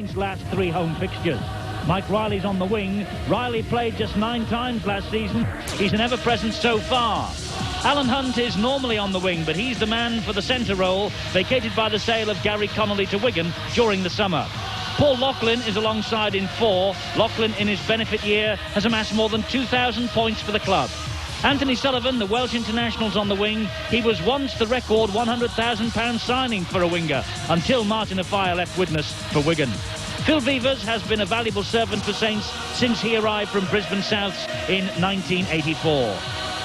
England's last 3 home fixtures. Mike Riley's on the wing. Riley played just 9 times last season. He's an ever-present so far. Alan Hunt is normally on the wing, but he's the man for the centre role, vacated by the sale of Gary Connolly to Wigan during the summer. Paul Loughlin is alongside in 4. Loughlin, in his benefit year, has amassed more than 2,000 points for the club. Anthony Sullivan, the Welsh international's on the wing. He was once the record £100,000 signing for a winger, until Martin Offiah left witness for Wigan. Phil Vevers has been a valuable servant for Saints since he arrived from Brisbane Souths in 1984.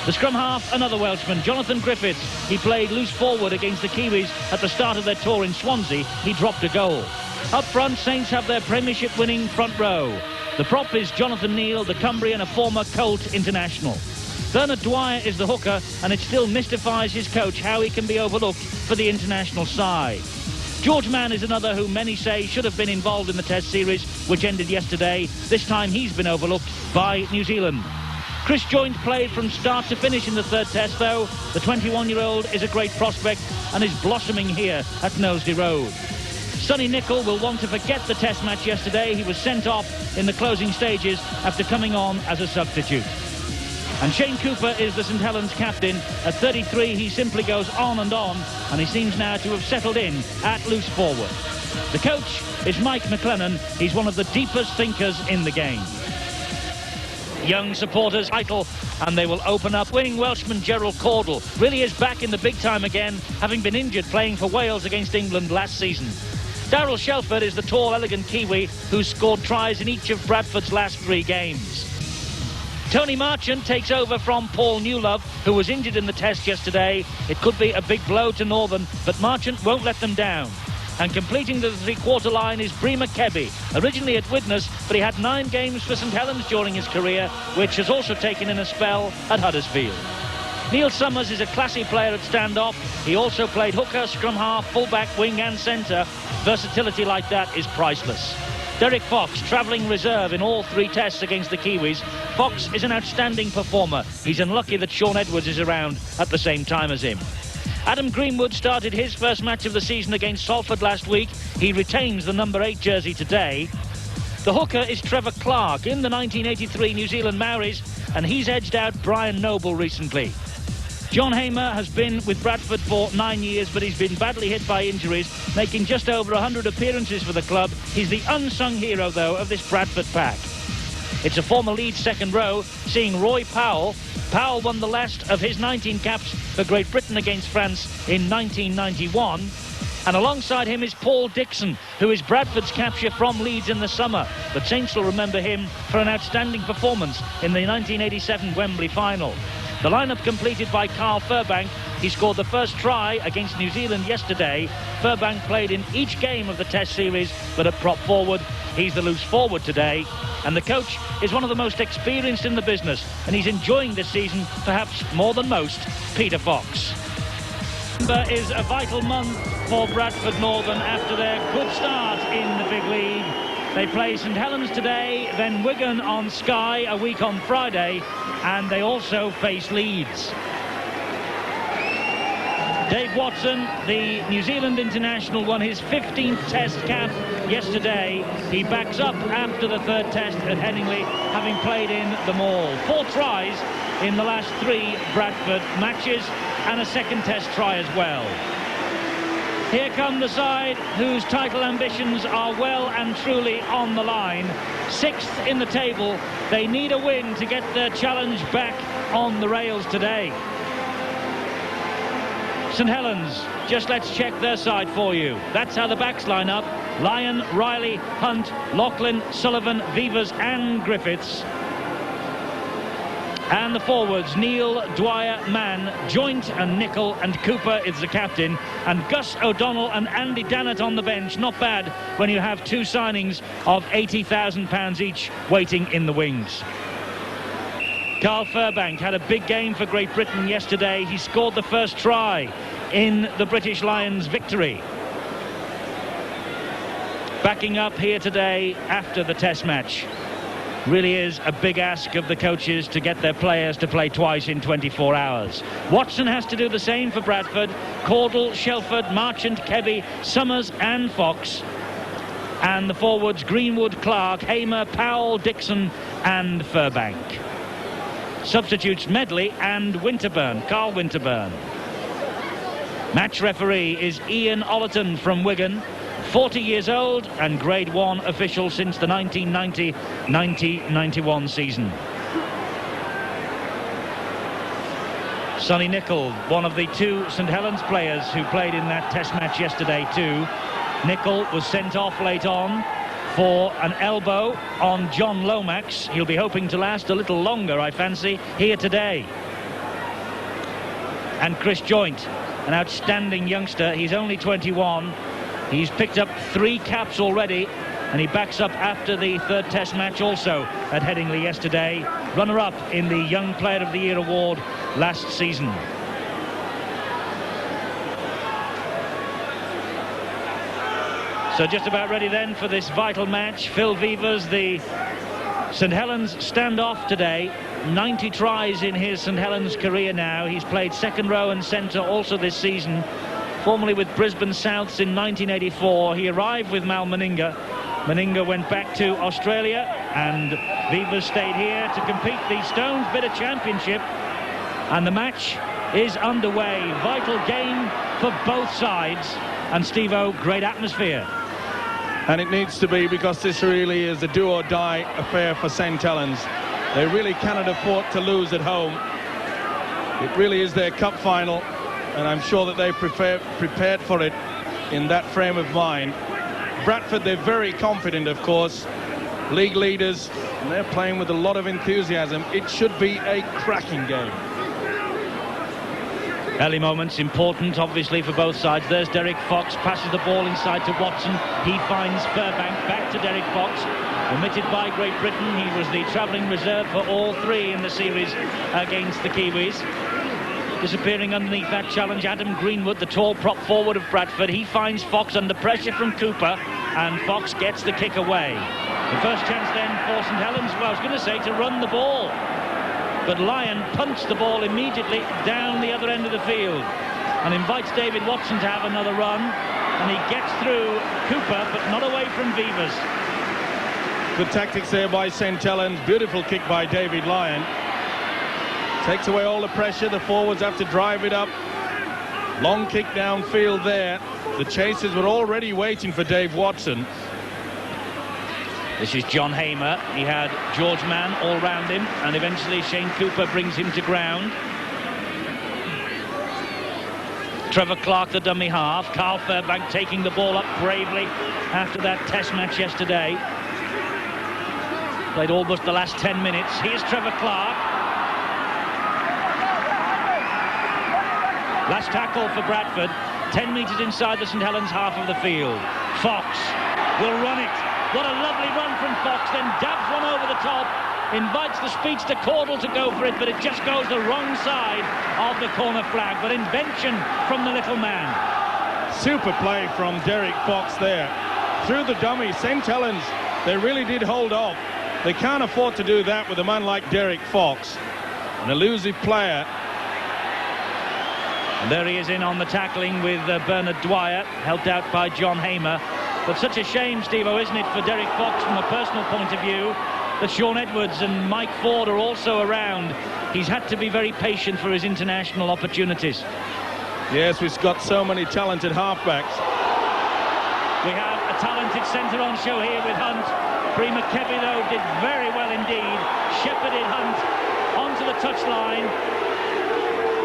The scrum half, another Welshman, Jonathan Griffiths. He played loose forward against the Kiwis at the start of their tour in Swansea. He dropped a goal. Up front, Saints have their Premiership-winning front row. The prop is Jonathan Neal, the Cumbrian, a former Colt international. Bernard Dwyer is the hooker, and it still mystifies his coach how he can be overlooked for the international side. George Mann is another who many say should have been involved in the Test series, which ended yesterday. This time he's been overlooked by New Zealand. Chris Joynt played from start to finish in the 3rd Test, though. The 21-year-old is a great prospect and is blossoming here at Knowsley Road. Sonny Nicol will want to forget the Test match yesterday. He was sent off in the closing stages after coming on as a substitute. And Shane Cooper is the St Helens captain. At 33, he simply goes on, and he seems now to have settled in at loose forward. The coach is Mike McLennan. He's one of the deepest thinkers in the game. Young supporters vital, and they will open up. Winning Welshman Gerald Cordell really is back in the big time again, having been injured playing for Wales against England last season. Darryl Shelford is the tall, elegant Kiwi who's scored tries in each of Bradford's last 3 games. Tony Marchant takes over from Paul Newlove, who was injured in the Test yesterday. It could be a big blow to Northern, but Marchant won't let them down. And completing the 3-quarter line is Bremer Kebby, originally at Widnes, but he had 9 games for St Helens during his career, which has also taken in a spell at Huddersfield. Neil Summers is a classy player at stand-off. He also played hooker, scrum half, full-back, wing and centre. Versatility like that is priceless. Derek Fox, travelling reserve in all 3 Tests against the Kiwis. Fox is an outstanding performer. He's unlucky that Sean Edwards is around at the same time as him. Adam Greenwood started his first match of the season against Salford last week. He retains the number 8 jersey today. The hooker is Trevor Clark in the 1983 New Zealand Maoris, and he's edged out Brian Noble recently. John Hamer has been with Bradford for 9 years, but he's been badly hit by injuries, making just over 100 appearances for the club. He's the unsung hero, though, of this Bradford pack. It's a former Leeds second row, seeing Roy Powell. Powell won the last of his 19 caps for Great Britain against France in 1991. And alongside him is Paul Dixon, who is Bradford's capture from Leeds in the summer. But Saints will remember him for an outstanding performance in the 1987 Wembley final. The lineup completed by Carl Furbank. He scored the first try against New Zealand yesterday. Furbank played in each game of the Test series, but at prop forward. He's the loose forward today. And the coach is one of the most experienced in the business, and he's enjoying this season perhaps more than most, Peter Fox. November is a vital month for Bradford Northern after their good start in the big league. They play St Helens today, then Wigan on Sky a week on Friday, and they also face Leeds. Dave Watson, the New Zealand international, won his 15th Test cap yesterday. He backs up after the 3rd Test at Headingley, having played in them all. 4 tries in the last 3 Bradford matches, and a 2nd Test try as well. Here come the side whose title ambitions are well and truly on the line. 6th in the table. They need a win to get their challenge back on the rails today. St Helens, just let's check their side for you. That's how the backs line up. Lyon, Riley, Hunt, Loughlin, Sullivan, Vevers and Griffiths. And the forwards, Neal, Dwyer, Mann, Joynt and Nicol, and Cooper is the captain. And Gus O'Donnell and Andy Dannett on the bench. Not bad when you have 2 signings of £80,000 each waiting in the wings. Carl Furbank had a big game for Great Britain yesterday. He scored the first try in the British Lions' victory. Backing up here today after the Test match. Really is a big ask of the coaches to get their players to play twice in 24 hours. Watson has to do the same for Bradford. Cordell, Shelford, Marchant, Kebby, Summers and Fox. And the forwards Greenwood, Clark, Hamer, Powell, Dixon and Furbank. Substitutes Medley and Winterburn, Carl Winterburn. Match referee is Ian Ollerton from Wigan, 40 years old and Grade 1 official since the 1990-1991 season. Sonny Nicol, one of the two St Helens players who played in that test match yesterday too. Nicol was sent off late on for an elbow on John Lomax. He'll be hoping to last a little longer, I fancy, here today. And Chris Joynt, an outstanding youngster. He's only 21. He's picked up 3 caps already, and he backs up after the third test match also at Headingley yesterday. Runner-up in the Young Player of the Year award last season. So just about ready then for this vital match. Phil Vevers, the St Helens standoff today. 90 tries in his St Helens career now. He's played second row and centre also this season. Formerly with Brisbane Souths in 1984. He arrived with Mal Meninga. Meninga went back to Australia and Vevers stayed here to compete the Stones Bidder Championship. And the match is underway. Vital game for both sides. And Steve-O, great atmosphere. And it needs to be, because this really is a do-or-die affair for St Helens. They really cannot afford to lose at home. It really is their cup final, and I'm sure that they've prepared for it in that frame of mind. Bradford, they're very confident, of course. League leaders, and they're playing with a lot of enthusiasm. It should be a cracking game. Early moments important, obviously, for both sides. There's Derek Fox, passes the ball inside to Watson. He finds Furbank, back to Derek Fox. Omitted by Great Britain. He was the travelling reserve for all 3 in the series against the Kiwis. Disappearing underneath that challenge, Adam Greenwood, the tall prop forward of Bradford. He finds Fox under pressure from Cooper, and Fox gets the kick away. The first chance then for St Helens, well, I was going to say, to run the ball. But Lyon punts the ball immediately down the other end of the field and invites David Watson to have another run, and he gets through Cooper but not away from Vevers. Good tactics there by St Helens. Beautiful kick by David Lyon. Takes away all the pressure. The forwards have to drive it up. Long kick downfield there. The chasers were already waiting for Dave Watson. This is John Hamer. He had George Mann all round him, and eventually Shane Cooper brings him to ground. Trevor Clark, the dummy half. Carl Furbank taking the ball up bravely after that test match yesterday. Played almost the last 10 minutes. Here's Trevor Clark. Last tackle for Bradford. 10 metres inside the St Helens half of the field. Fox will run it. What a lovely run from Fox, then dabs one over the top, invites the speedster Caudle to go for it, but it just goes the wrong side of the corner flag. But invention from the little man. Super play from Derek Fox there. Through the dummy, St Helens, they really did hold off. They can't afford to do that with a man like Derek Fox, an elusive player. And there he is in on the tackling with Bernard Dwyer, helped out by John Hamer. But such a shame, Steve-O, isn't it, for Derek Fox from a personal point of view, that Sean Edwards and Mike Ford are also around. He's had to be very patient for his international opportunities. Yes, we've got so many talented halfbacks. We have a talented centre on show here with Hunt. Bree McKebby, though, did very well indeed. Shepherded Hunt onto the touchline.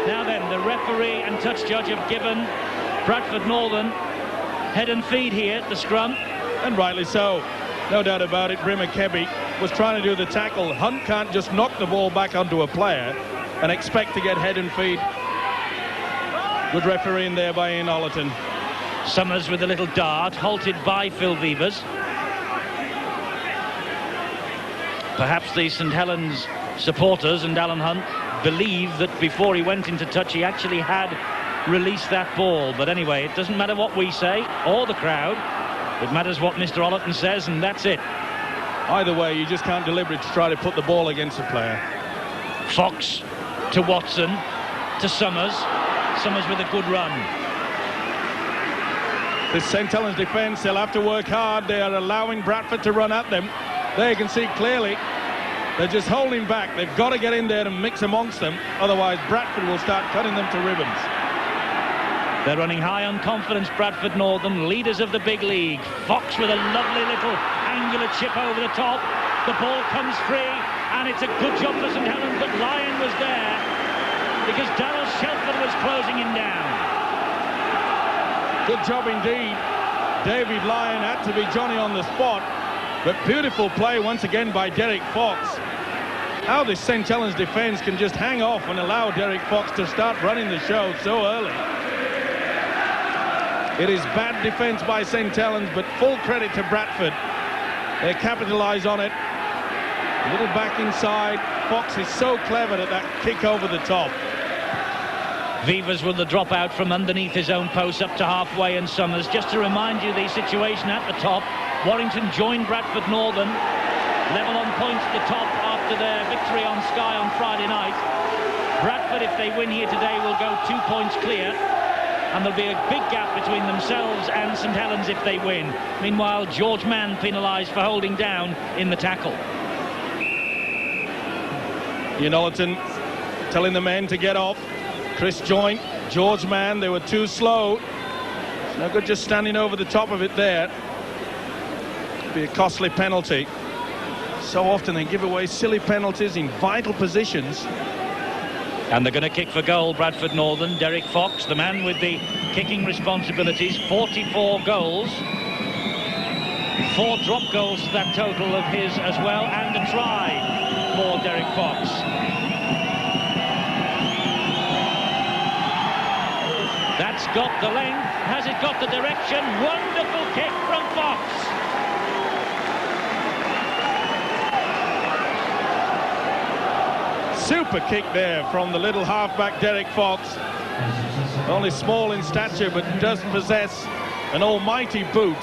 Now then, the referee and touch judge have given Bradford Northern head and feed here at the scrum. And rightly so. No doubt about it, Bree McKebby was trying to do the tackle. Hunt can't just knock the ball back onto a player and expect to get head and feed. Good refereeing there by Ian Ollerton. Summers with a little dart, halted by Phil Vevers. Perhaps the St Helens supporters and Alan Hunt believe that before he went into touch he actually had released that ball. But anyway, it doesn't matter what we say or the crowd. It matters what Mr. Ollerton says, and that's it. Either way, you just can't deliberately try to put the ball against a player. Fox to Watson to Summers. Summers with a good run. This St. Helens defence, they'll have to work hard. They are allowing Bradford to run at them. There you can see clearly they're just holding back. They've got to get in there and mix amongst them. Otherwise, Bradford will start cutting them to ribbons. They're running high on confidence, Bradford Northern, leaders of the big league. Fox with a lovely little angular chip over the top. The ball comes free, and it's a good job for St. Helens, but Lyon was there because Darryl Shelford was closing him down. Good job indeed. David Lyon had to be Johnny on the spot, but beautiful play once again by Derek Fox. How this St. Helens defence can just hang off and allow Derek Fox to start running the show so early. It is bad defence by St. Helens, but full credit to Bradford. They capitalise on it. A little back inside. Fox is so clever at that kick over the top. Vivas with the drop out from underneath his own post up to halfway, and Summers. Just to remind you the situation at the top, Warrington joined Bradford Northern, level on points at the top after their victory on Sky on Friday night. Bradford, if they win here today, will go 2 points clear, and there'll be a big gap between themselves and St. Helens if they win. Meanwhile, George Mann penalised for holding down in the tackle. Ian Ollerton telling the men to get off. Chris Joint, George Mann, they were too slow. It's no good just standing over the top of it there. It'd be a costly penalty. So often they give away silly penalties in vital positions. And they're going to kick for goal, Bradford Northern. Derek Fox, the man with the kicking responsibilities, 44 goals. 4 drop goals to that total of his as well, and a try for Derek Fox. That's got the length. Has it got the direction? Wonderful kick from Fox. Super kick there from the little halfback Derek Fox. Only small in stature, but does possess an almighty boot.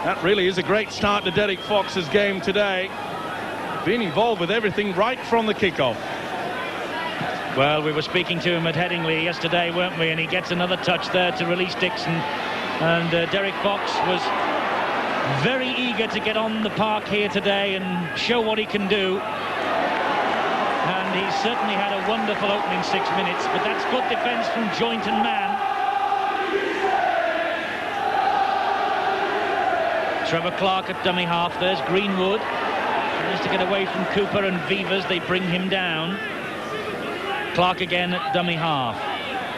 That really is a great start to Derek Fox's game today. Being involved with everything right from the kickoff. Well, we were speaking to him at Headingley yesterday, weren't we? And he gets another touch there to release Dixon. And Derek Fox was very eager to get on the park here today and show what he can do. And he certainly had a wonderful opening 6 minutes, but that's good defence from Joint and Mann. Trevor Clark at dummy half. There's Greenwood. Tries to get away from Cooper and Vivas. They bring him down. Clark again at dummy half.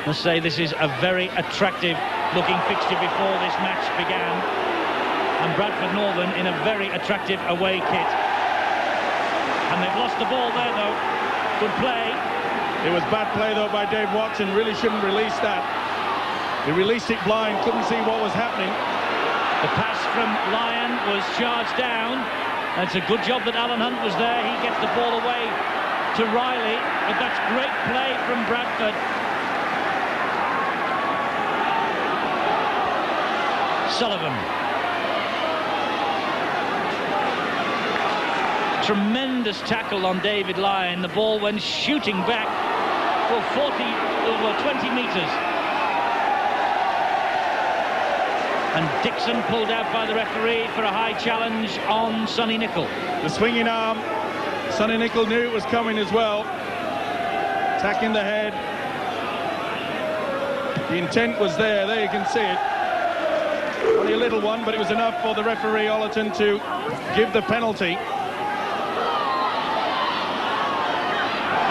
Must say this is a very attractive looking fixture before this match began. And Bradford Northern in a very attractive away kit. And they've lost the ball there though. Good play. It was bad play though by Dave Watson. Really shouldn't release that. He released it blind, couldn't see what was happening. The pass from Lyon was charged down. And it's a good job that Alan Hunt was there. He gets the ball away to Riley, but that's great play from Bradford. Sullivan. Tremendous tackle on David Lyon. The ball went shooting back for 20 metres. And Dixon pulled out by the referee for a high challenge on Sonny Nicol. The swinging arm. Sonny Nicol knew it was coming as well. Attacking the head. The intent was there. There you can see it. Only a little one, but it was enough for the referee, Ollerton, to give the penalty.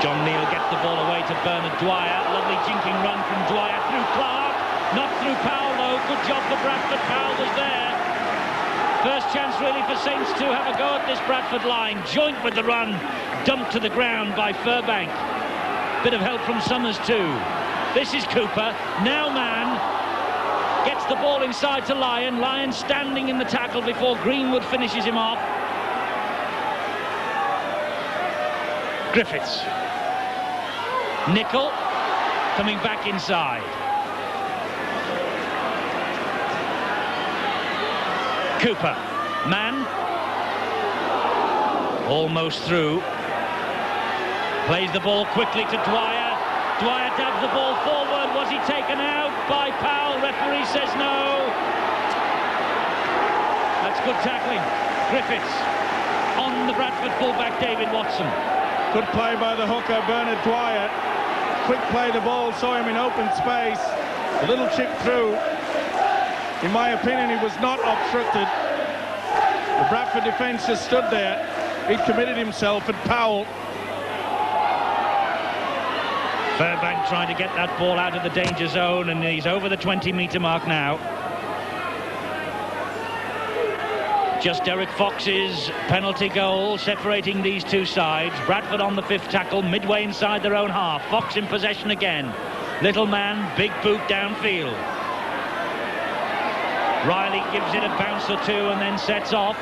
John Neal gets the ball away to Bernard Dwyer. Lovely jinking run from Dwyer through Clark. Not through Powell, though. Good job for Bradford. Powell was there. First chance, really, for Saints to have a go at this Bradford line. Joint with the run. Dumped to the ground by Furbank. Bit of help from Summers, too. This is Cooper. Now Mann gets the ball inside to Lyon. Lyon standing in the tackle before Greenwood finishes him off. Griffiths. Nicol coming back inside. Cooper. Mann. Almost through. Plays the ball quickly to Dwyer. Dwyer dabs the ball forward. Was he taken out by Powell? Referee says no. That's good tackling. Griffiths on the Bradford fullback David Watson. Good play by the hooker Bernard Dwyer. Quick play, the ball saw him in open space. A little chip through. In my opinion, he was not obstructed. The Bradford defence just stood there. He'd committed himself, and Powell. Fairbank trying to get that ball out of the danger zone, and he's over the 20-metre mark now. Just Derek Fox's penalty goal separating these two sides. Bradford on the 5th tackle, midway inside their own half. Fox in possession again. Little man, big boot downfield. Riley gives it a bounce or two and then sets off.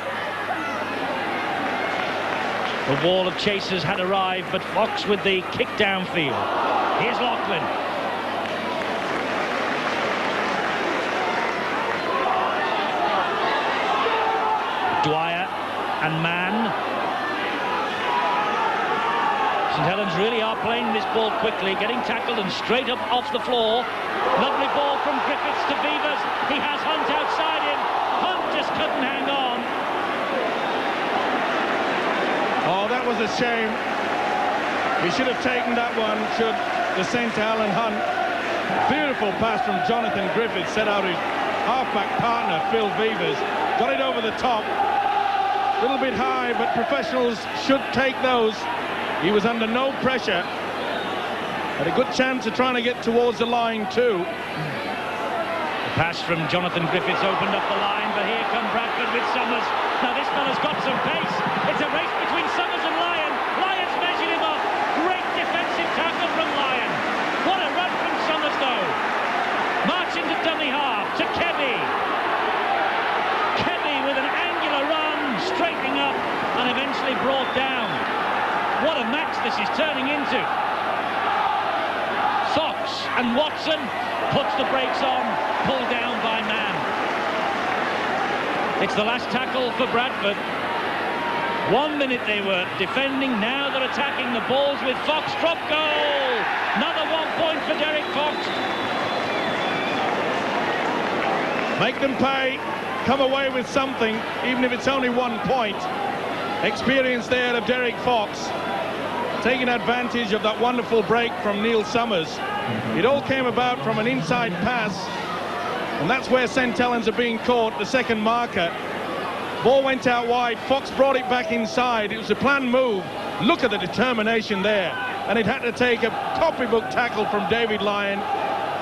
The wall of chasers had arrived, but Fox with the kick downfield. Here's Lachlan. Dwyer and Mann. St Helens really are playing this ball quickly, getting tackled and straight up off the floor. Lovely ball from Griffiths to Vivers. He has Hunt outside him. Hunt just couldn't hang on. Oh, that was a shame. He should have taken that one, should the centre Alan Hunt. Beautiful pass from Jonathan Griffiths, set out his halfback partner, Phil Vivers. Got it over the top. A little bit high, but professionals should take those. He was under no pressure. Had a good chance of trying to get towards the line too. The pass from Jonathan Griffiths opened up the line, but here come Bradford with Summers. Now this fella's got some pace. It's a race between Summers and Lyon. Lyon's measured him up. Great defensive tackle from Lyon. What a run from Summers though. Marching to dummy half, to Kebby. Kebby with an angular run, straightening up and eventually brought down. What a match this is turning into. Fox and Watson puts the brakes on, pulled down by Mann. It's the last tackle for Bradford. 1 minute they were defending, now they're attacking. The balls with Fox. Drop goal! Another 1 point for Derek Fox. Make them pay, come away with something, even if it's only 1 point. Experience there of Derek Fox, taking advantage of that wonderful break from Neil Summers. It all came about from an inside pass, and that's where St Helens are being caught, the second marker. Ball went out wide, Fox brought it back inside. It was a planned move. Look at the determination there. And it had to take a copybook tackle from David Lyon.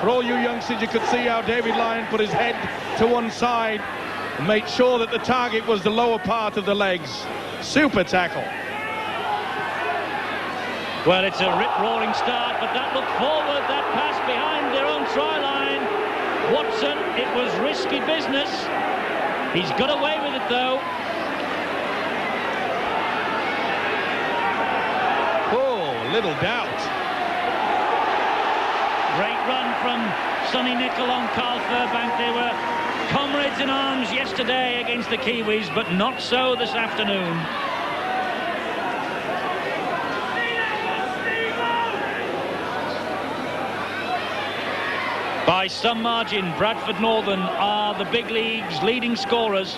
For all you youngsters, you could see how David Lyon put his head to one side and made sure that the target was the lower part of the legs. Super tackle. Well, it's a rip-roaring start, but that looked forward, that pass behind their own try line. Watson, it was risky business. He's got away with it, though. Oh, little doubt. Great run from Sonny Nicol on Carl Fairbank. They were comrades in arms yesterday against the Kiwis, but not so this afternoon. By some margin, Bradford Northern are the big league's leading scorers.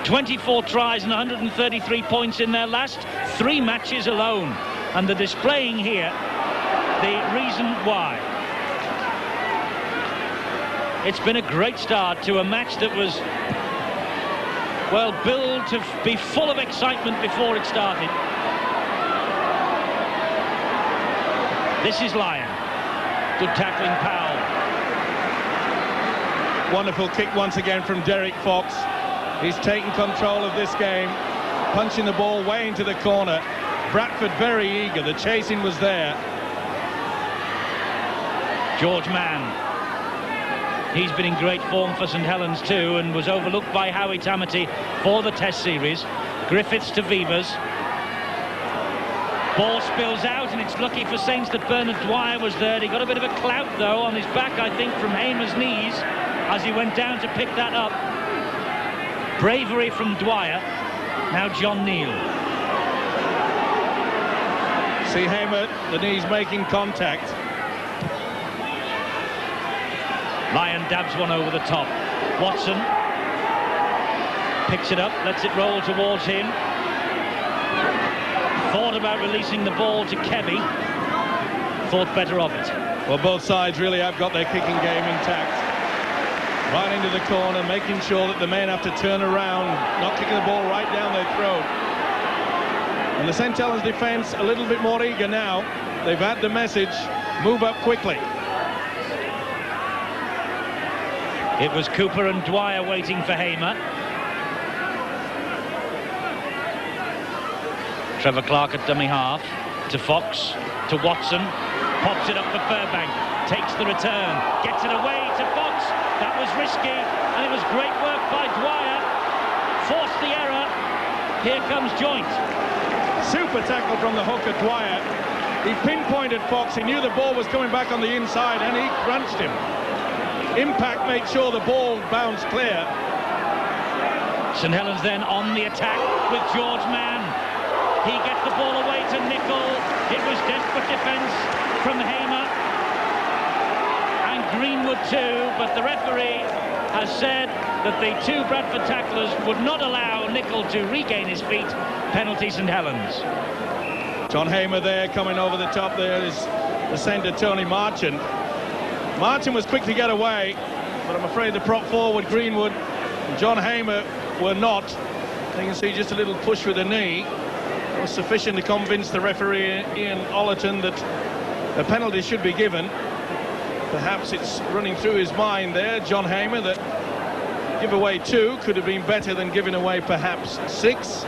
24 tries and 133 points in their last 3 matches alone. And they're displaying here the reason why. It's been a great start to a match that was, well, billed to be full of excitement before it started. This is Lyon. Good tackling, Powell. Wonderful kick once again from Derek Fox. He's taken control of this game, punching the ball way into the corner. Bradford very eager. The chasing was there. George Mann. He's been in great form for St Helens too, and was overlooked by Howie Tamati for the Test series. Griffiths to Vivers. Ball spills out, and it's lucky for Saints that Bernard Dwyer was there. He got a bit of a clout, though, on his back, I think, from Hamer's knees as he went down to pick that up. Bravery from Dwyer. Now John Neal. See Hamer, the knees making contact. Lyon dabs one over the top. Watson picks it up, lets it roll towards him. Thought about releasing the ball to Kevy. Thought better of it. Well, both sides really have got their kicking game intact. Right into the corner, making sure that the men have to turn around, not kicking the ball right down their throat. And the St. Helens defence a little bit more eager now. They've had the message, move up quickly. It was Cooper and Dwyer waiting for Hamer. Trevor Clark at dummy half, to Fox, to Watson, pops it up for Furbank, takes the return, gets it away to Fox. That was risky, and it was great work by Dwyer. Forced the error. Here comes Joint. Super tackle from the hooker, Dwyer. He pinpointed Fox. He knew the ball was coming back on the inside, and he crunched him. Impact made sure the ball bounced clear. St. Helens then on the attack with George Mann. He gets the ball away to Nicol. It was desperate defence from Hamer. And Greenwood too, but the referee has said that the two Bradford tacklers would not allow Nicol to regain his feet. Penalty St. Helens. John Hamer there coming over the top. There is the centre, Tony Marchant. Marchant was quick to get away, but I'm afraid the prop forward, Greenwood, and John Hamer were not. You can see just a little push with the knee. It was sufficient to convince the referee, Ian Ollerton, that a penalty should be given. Perhaps it's running through his mind there, John Hamer, that give away 2 could have been better than giving away perhaps 6.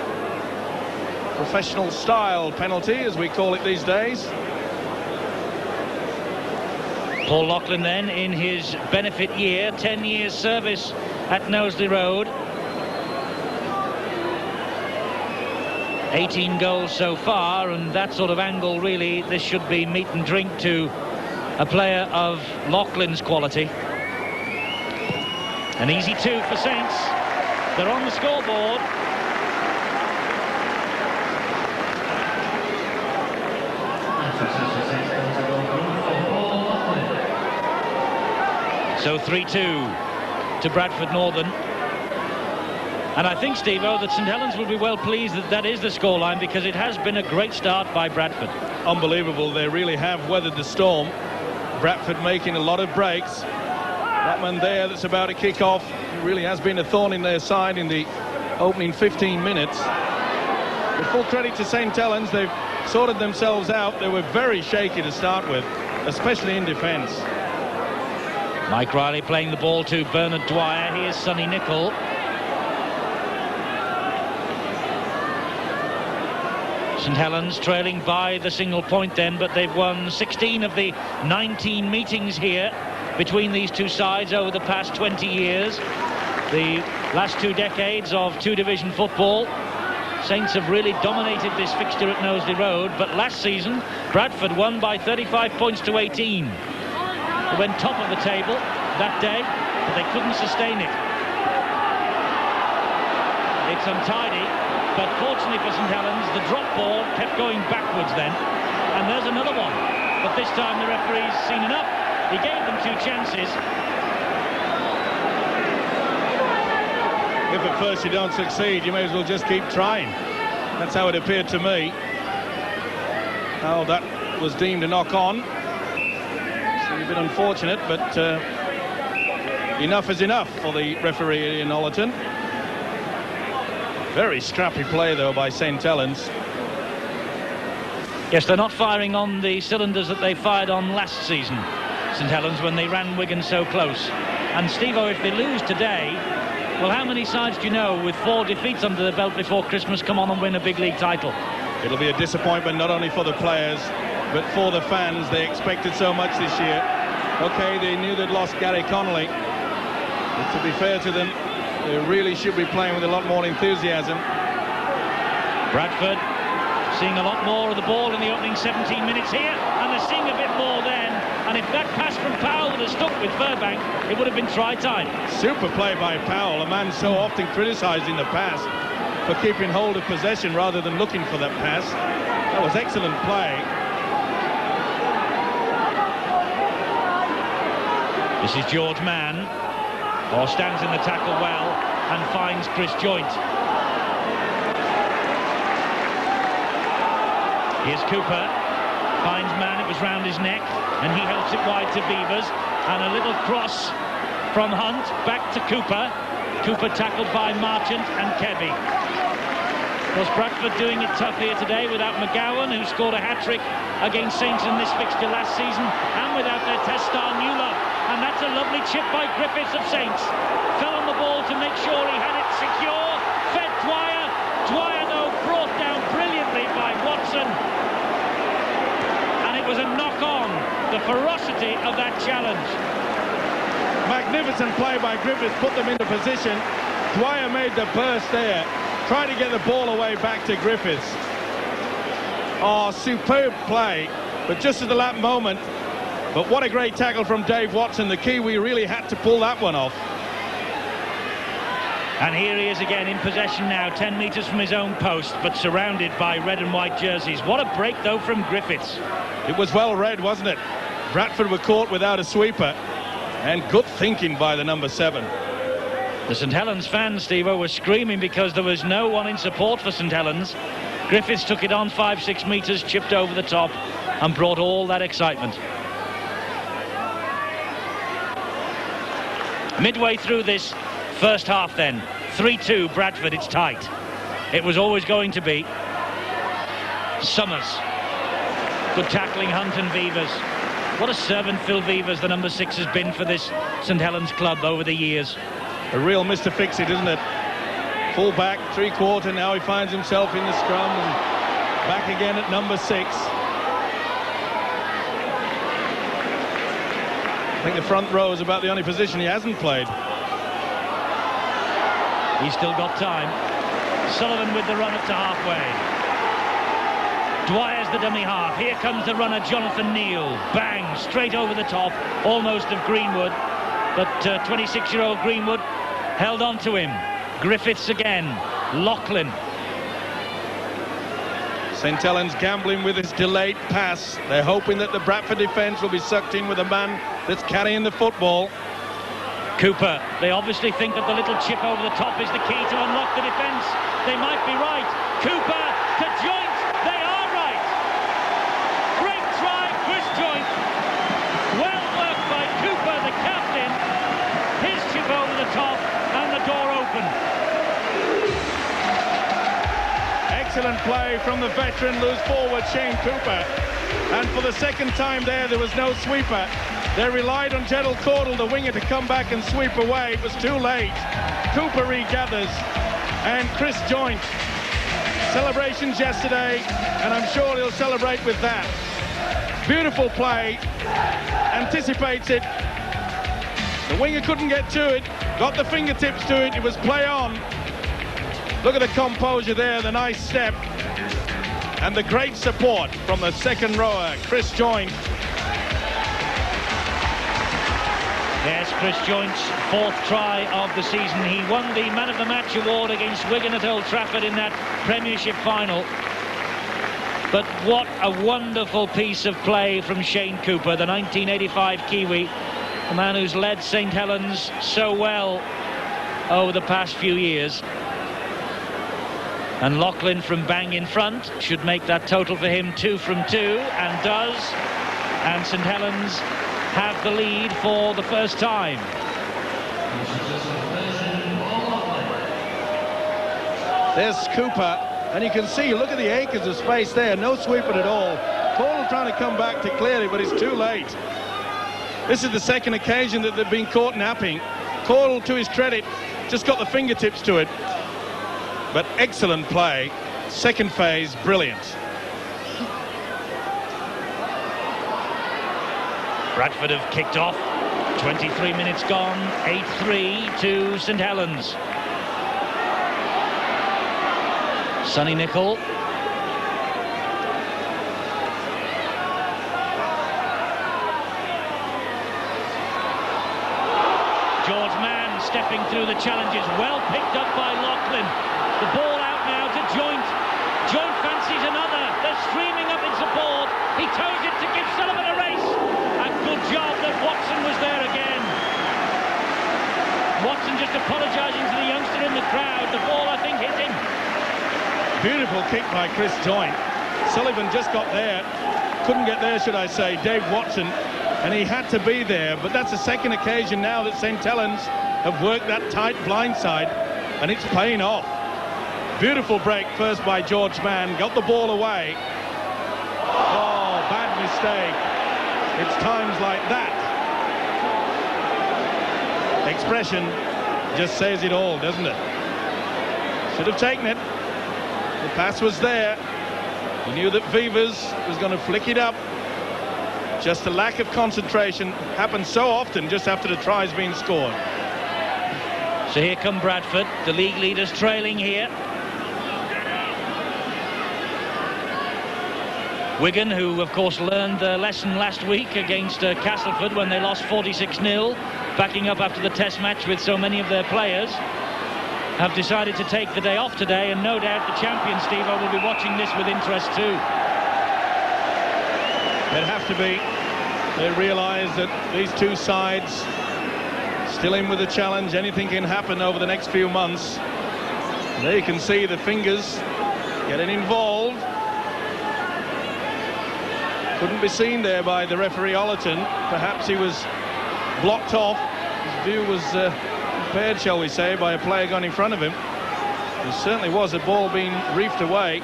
Professional style penalty, as we call it these days. Paul Loughlin then in his benefit year, 10 years service at Knowsley Road. 18 goals so far, and that sort of angle, really, this should be meat and drink to a player of Loughlin's quality. An easy 2 for Saints. They're on the scoreboard. So 3-2 to Bradford Northern. And I think, Steve-O, that St. Helens will be well pleased that that is the scoreline, because it has been a great start by Bradford. Unbelievable. They really have weathered the storm. Bradford making a lot of breaks. That man there that's about to kick off really has been a thorn in their side in the opening 15 minutes. With full credit to St. Helens, they've sorted themselves out. They were very shaky to start with, especially in defence. Mike Riley playing the ball to Bernard Dwyer. Here's Sonny Nicol. St. Helens trailing by the single point then, but they've won 16 of the 19 meetings here between these two sides over the past 20 years. The last 2 decades of 2-division football. Saints have really dominated this fixture at Knowsley Road, but last season Bradford won by 35 points to 18. They went top of the table that day, but they couldn't sustain it. It's untidy, but fortunately for St. Helens, the drop ball kept going backwards then. And there's another one, but this time the referee's seen enough. He gave them 2 chances. If at first you don't succeed, you may as well just keep trying. That's how it appeared to me. Oh, that was deemed a knock on. A bit unfortunate, but enough is enough for the referee in Ollerton. Very scrappy play though by St. Helens. Yes, they're not firing on the cylinders that they fired on last season, St. Helens, when they ran Wigan so close. And Steve-O, if they lose today, well, how many sides do you know with 4 defeats under the belt before Christmas come on and win a big league title? It'll be a disappointment not only for the players but for the fans. They expected so much this year. Okay, they knew they'd lost Gary Connolly, but to be fair to them, they really should be playing with a lot more enthusiasm. Bradford seeing a lot more of the ball in the opening 17 minutes here, and they're seeing a bit more then. And if that pass from Powell would have stuck with Furbank, it would have been try time. Super play by Powell, a man so often criticised in the past for keeping hold of possession rather than looking for that pass. That was excellent play. This is George Mann, stands in the tackle well and finds Chris Joynt. Here's Cooper, finds Mann, it was round his neck, and he helps it wide to Beavers, and a little cross from Hunt, back to Cooper. Cooper tackled by Marchant and Kevy. Of course, Bradford doing it tough here today without McGowan, who scored a hat-trick against Saints in this fixture last season, and without their test star Newlove. And that's a lovely chip by Griffiths of Saints. Fell on the ball to make sure he had it secure. Fed Dwyer. Dwyer, though, brought down brilliantly by Watson. And it was a knock-on. The ferocity of that challenge. Magnificent play by Griffiths, put them into position. Dwyer made the burst there. Tried to get the ball away back to Griffiths. Oh, superb play, but just at the last moment. But what a great tackle from Dave Watson. The Kiwi really had to pull that one off. And here he is again in possession now, 10 metres from his own post, but surrounded by red and white jerseys. What a break, though, from Griffiths. It was well read, wasn't it? Bradford were caught without a sweeper, and good thinking by the number 7. The St Helens fans, Steve-o, were screaming because there was no one in support for St Helens. Griffiths took it on 5-6 metres, chipped over the top, and brought all that excitement. Midway through this first half then, 3-2 Bradford, it's tight. It was always going to be. Summers. Good tackling, Hunt and Beavers. What a servant Phil Beavers, the number 6, has been for this St Helens club over the years. A real Mr. Fix-It, isn't it? Full back, 3/4, now he finds himself in the scrum and back again at number 6. I think the front row is about the only position he hasn't played. He's still got time. Sullivan with the run up to halfway. Dwyer's the dummy half. Here comes the runner, Jonathan Neal. Bang, straight over the top, almost of Greenwood. But 26-year-old Greenwood held on to him. Griffiths again. Lachlan. St Helens gambling with his delayed pass. They're hoping that the Bradford defence will be sucked in with a man that's carrying the football. Cooper. They obviously think that the little chip over the top is the key to unlock the defence. They might be right. Cooper to Joynt. They are right. Great try, Chris Joynt. Well worked by Cooper, the captain. His chip over the top and the door open. Excellent play from the veteran loose forward Shane Cooper. And for the second time there was no sweeper. They relied on Gerald Caudle, the winger, to come back and sweep away. It was too late. Cooper regathers. And Chris Joynt. Celebrations yesterday, and I'm sure he'll celebrate with that. Beautiful play. Anticipates it. The winger couldn't get to it. Got the fingertips to it. It was play on. Look at the composure there, the nice step. And the great support from the second rower, Chris Joynt. Yes, Chris Joynt's 4th try of the season. He won the Man of the Match award against Wigan at Old Trafford in that Premiership final. But what a wonderful piece of play from Shane Cooper, the 1985 Kiwi, the man who's led St Helens so well over the past few years. And Lachlan from bang in front should make that total for him 2 from 2, and does. And St Helens have the lead for the first time. There's Cooper, and you can see, look at the acres of space there, no sweeping at all. Caudle trying to come back to clear it, but it's too late. This is the second occasion that they've been caught napping. Caudle, to his credit, just got the fingertips to it. But excellent play. Second phase, brilliant. Bradford have kicked off. 23 minutes gone. 8-3 to St Helens. Sonny Nicol. George Mann stepping through the challenges. Well picked up by Lachlan. The ball out now to Joynt. Joynt fancies another. They're streaming up in support. He toes it to give Sullivan a race. A good job that Watson was there again. Beautiful kick by Chris Joynt. Sullivan just got there. Couldn't get there, should I say, Dave Watson. And he had to be there. But that's the second occasion now that St. Helens have worked that tight blindside. And it's paying off. Beautiful break first by George Mann. Got the ball away. Oh, bad mistake. It's times like that. Expression just says it all, doesn't it? Should have taken it. The pass was there. He knew that Vivas was going to flick it up. Just a lack of concentration happens so often just after the try's been scored. So here come Bradford, the league leaders trailing here. Wigan, who of course learned their lesson last week against Castleford when they lost 46-0, backing up after the test match with so many of their players, have decided to take the day off today, and no doubt the champion, Steve-O, will be watching this with interest too. They'd have to be. They realise that these two sides still in with a challenge. Anything can happen over the next few months. There you can see the fingers getting involved. Couldn't be seen there by the referee Ollerton. Perhaps he was blocked off. His view was impaired, shall we say, by a player gone in front of him. There certainly was a ball being reefed away.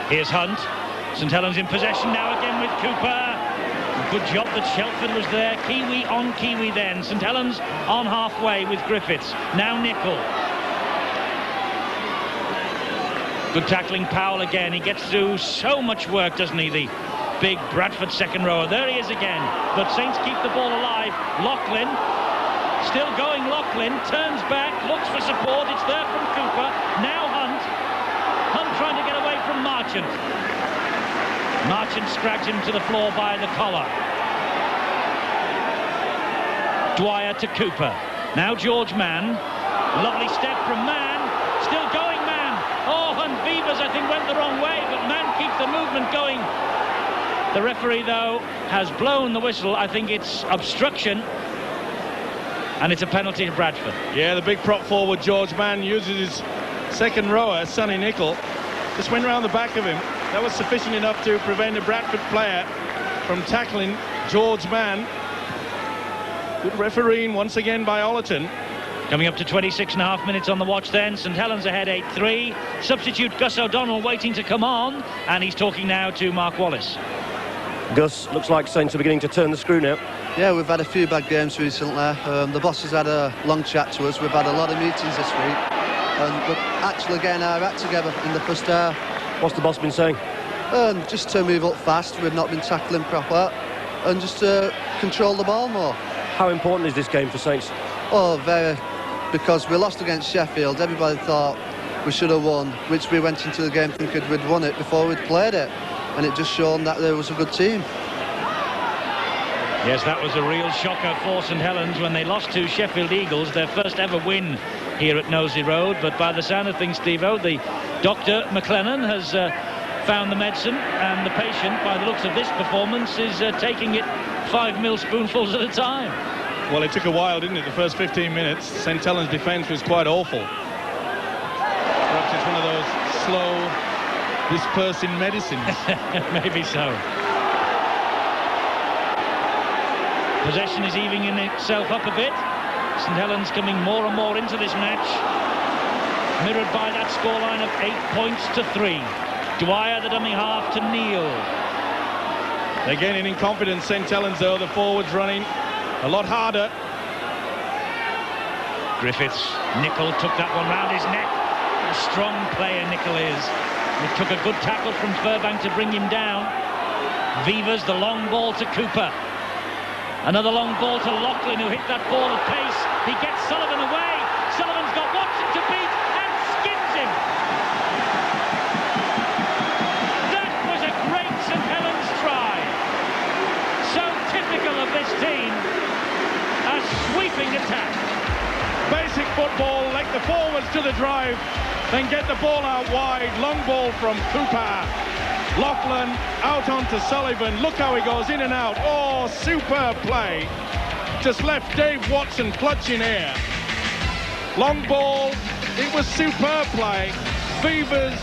Here's Hunt. St. Helens in possession now again with Cooper. Good job that Shelford was there. Kiwi on Kiwi then. St. Helens on halfway with Griffiths. Now Nicol. Good tackling, Powell again. He gets through so much work, doesn't he, the big Bradford second rower. There he is again. But Saints keep the ball alive. Loughlin, still going Loughlin, turns back, looks for support. It's there from Cooper. Now Hunt. Hunt trying to get away from Marchant. Marchant drags him to the floor by the collar. Dwyer to Cooper. Now George Mann. Lovely step from Mann. Still going Mann. Oh, and Vivas, I think, went the wrong way, but Mann keeps the movement going. The referee, though, has blown the whistle. I think it's obstruction, and it's a penalty to Bradford. Yeah, the big prop forward, George Mann, uses his second rower, Sonny Nicol. Just went round the back of him. That was sufficient enough to prevent a Bradford player from tackling George Mann. Good refereeing once again by Ollerton. Coming up to 26.5 minutes on the watch then. St. Helens ahead 8-3. Substitute Gus O'Donnell waiting to come on, and he's talking now to Mark Wallace. Gus, looks like Saints are beginning to turn the screw now. Yeah, we've had a few bad games recently. The boss has had a long chat to us. We've had a lot of meetings this week, and we're actually getting our act together in the first half. What's the boss been saying? Just to move up fast. We've not been tackling proper, and just to control the ball more. How important is this game for Saints? Oh, very. Because we lost against Sheffield. Everybody thought we should have won, which we went into the game thinking we'd won it before we'd played it, and it just shown that there was a good team. Yes, that was a real shocker for St. Helens when they lost to Sheffield Eagles, their first ever win here at Nosey Road. But by the sound of things, Steve-O, the Dr. McLennan has found the medicine, and the patient, by the looks of this performance, is taking it 5 spoonfuls at a time. Well, it took a while, didn't it? The first 15 minutes. St. Helens' defence was quite awful. Perhaps it's one of those slow, dispersing medicines. Maybe so. Possession is evening itself up a bit. St. Helens coming more and more into this match, mirrored by that scoreline of 8-3. Dwyer, the dummy half, to Neil. They're gaining in confidence, St. Helens, though. The forwards running a lot harder. Griffiths. Nicol took that one round his neck. A strong player Nicol is. It took a good tackle from Furbank to bring him down. Vivas, the long ball to Cooper. Another long ball to Loughlin, who hit that ball at pace. He gets Sullivan away. Sullivan's got Watson to beat and skins him. That was a great St. Helens try. So typical of this team. A sweeping attack. Basic football, like the forwards to the drive, then get the ball out wide. Long ball from Cooper. Loughlin out onto Sullivan. Look how he goes in and out. Oh, superb play. Just left Dave Watson clutching air. Long ball. It was superb play. Beavers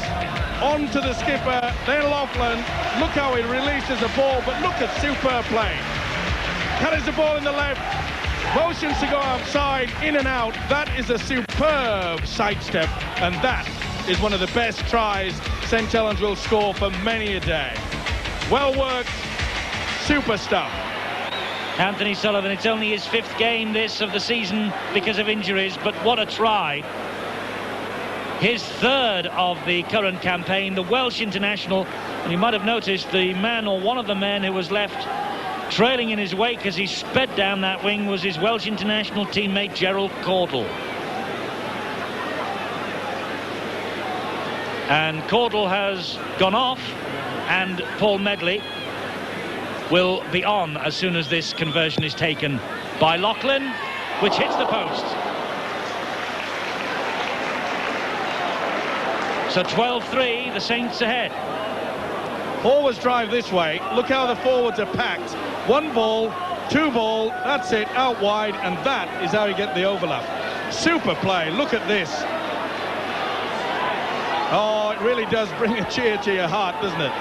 onto the skipper, then Laughlin. Look how he releases the ball, but look at superb play. Carries the ball in the left, motions to go outside, in and out. That is a superb sidestep, and that is one of the best tries St Helens will score for many a day. Well worked, super stuff. Anthony Sullivan, it's only his 5th game this of the season because of injuries, but what a try. His 3rd of the current campaign, the Welsh international, and you might have noticed the man or one of the men who was left trailing in his wake as he sped down that wing was his Welsh international teammate Gerald Caudle. And Caudle has gone off, and Paul Medley will be on as soon as this conversion is taken by Laughlin, which hits the post. So 12-3, the Saints ahead. Forwards drive this way. Look how the forwards are packed. 1 ball, 2 ball, that's it, out wide, and that is how you get the overlap. Super play, look at this. Oh, it really does bring a cheer to your heart, doesn't it?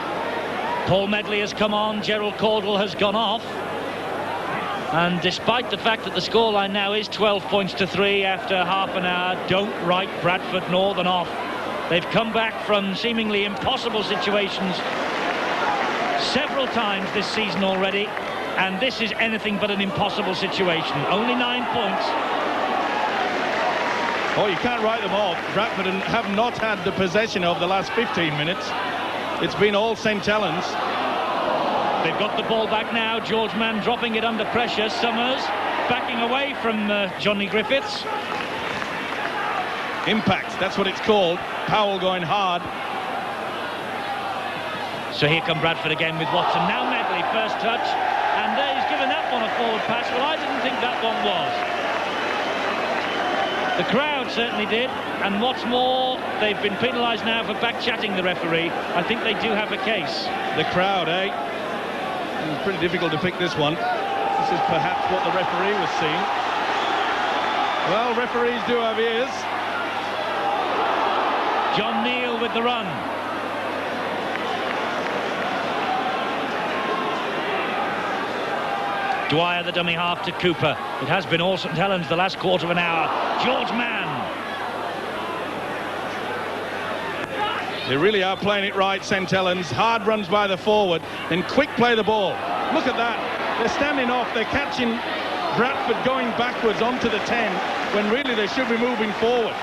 Paul Medley has come on, Gerald Caudle has gone off. And despite the fact that the scoreline now is 12 points to 3 after half an hour, don't write Bradford Northern off. They've come back from seemingly impossible situations several times this season already, and this is anything but an impossible situation. Only 9 points. Oh, you can't write them off. Bradford have not had the possession of the last 15 minutes. It's been all St Helens. They've got the ball back now. George Mann dropping it under pressure. Summers backing away from Johnny Griffiths. Impact, that's what it's called. Powell going hard. So here come Bradford again with Watson. Now Medley, first touch. And he's given that one a forward pass. Well, I didn't think that one was. The crowd certainly did, and what's more, they've been penalised now for back-chatting the referee. I think they do have a case. The crowd, eh? It was pretty difficult to pick this one. This is perhaps what the referee was seeing. Well, referees do have ears. John Neal with the run. Dwyer, the dummy half to Cooper. It has been all St Helens the last quarter of an hour. George Mann. They really are playing it right, St Helens. Hard runs by the forward, then quick play the ball. Look at that. They're standing off. They're catching Bradford going backwards onto the 10 when really they should be moving forward.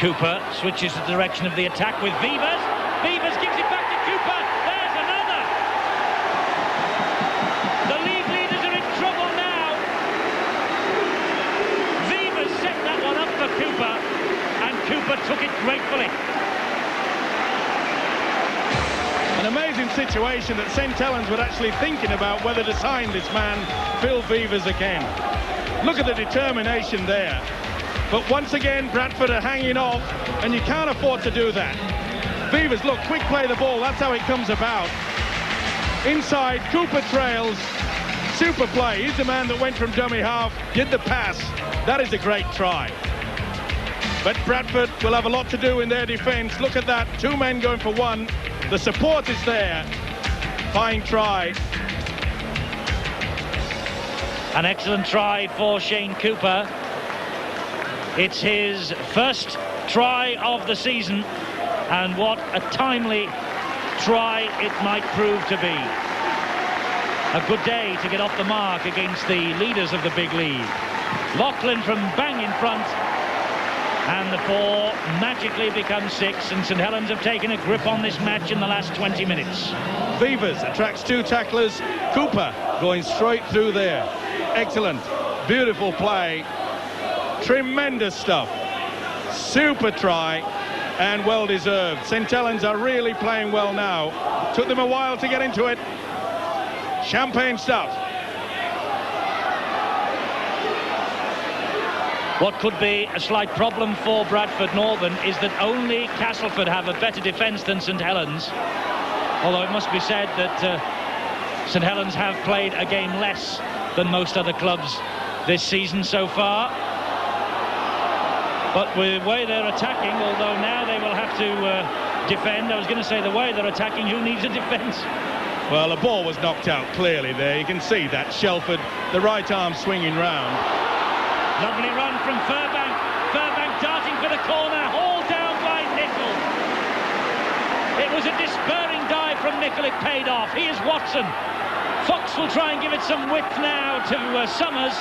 Cooper switches the direction of the attack with Vivers. Vivers gives it back to Cooper. There's another. The league leaders are in trouble now. Vivers set that one up for Cooper, and Cooper took it gratefully. An amazing situation that St Helens were actually thinking about whether to sign this man, Phil Vivers, again. Look at the determination there. But once again, Bradford are hanging off, and you can't afford to do that. Vivers, look, quick play the ball. That's how it comes about. Inside, Cooper trails. Super play. He's the man that went from dummy half, did the pass. That is a great try. But Bradford will have a lot to do in their defence. Look at that. 2 men going for 1. The support is there. Fine try. An excellent try for Shane Cooper. It's his first try of the season, and what a timely try it might prove to be. A good day to get off the mark against the leaders of the big league. Laughlin from bang in front, and the 4 magically becomes 6, and St Helens have taken a grip on this match in the last 20 minutes. Vivers attracts 2 tacklers. Cooper going straight through there. Excellent. Beautiful play. Tremendous stuff. Super try, and well deserved. St Helens are really playing well now. Took them a while to get into it. Champagne stuff. What could be a slight problem for Bradford Northern is that only Castleford have a better defence than St Helens. Although it must be said that St Helens have played a game less than most other clubs this season so far. But with the way they're attacking, although now they will have to defend, I was going to say the way they're attacking, who needs a defence? Well, the ball was knocked out clearly there. You can see that. Shelford, the right arm swinging round. Lovely run from Furbank. Furbank darting for the corner, hauled down by Nicol. It was a despairing dive from Nicol. It paid off. Here's Watson. Fox will try and give it some width now to Summers.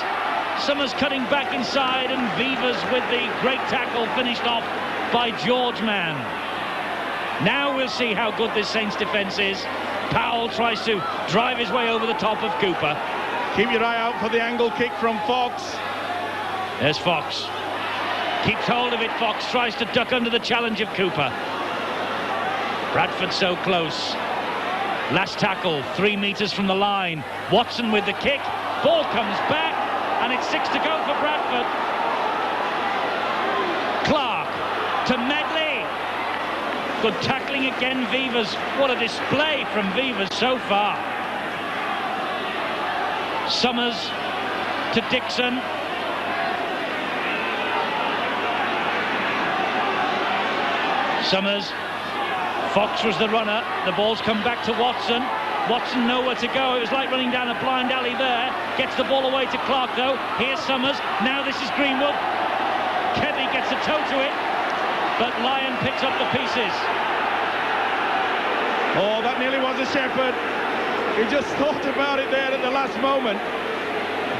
Summers cutting back inside, and Vivas with the great tackle finished off by George Mann. Now we'll see how good this Saints defence is. Powell tries to drive his way over the top of Cooper. Keep your eye out for the angle kick from Fox. There's Fox. Keeps hold of it. Fox tries to duck under the challenge of Cooper. Bradford so close. Last tackle, 3 metres from the line. Watson with the kick. Ball comes back, and it's 6 to go for Bradford. Clark to Medley. Good tackling again, Vivas. What a display from Vivas so far. Summers to Dixon. Summers. Fox was the runner. The ball's come back to Watson. Watson nowhere to go. It was like running down a blind alley there. Gets the ball away to Clark though. Here's Summers. Now this is Greenwood. Kelly gets a toe to it, but Lyon picks up the pieces. Oh, that nearly was a Shepherd. He just thought about it there at the last moment.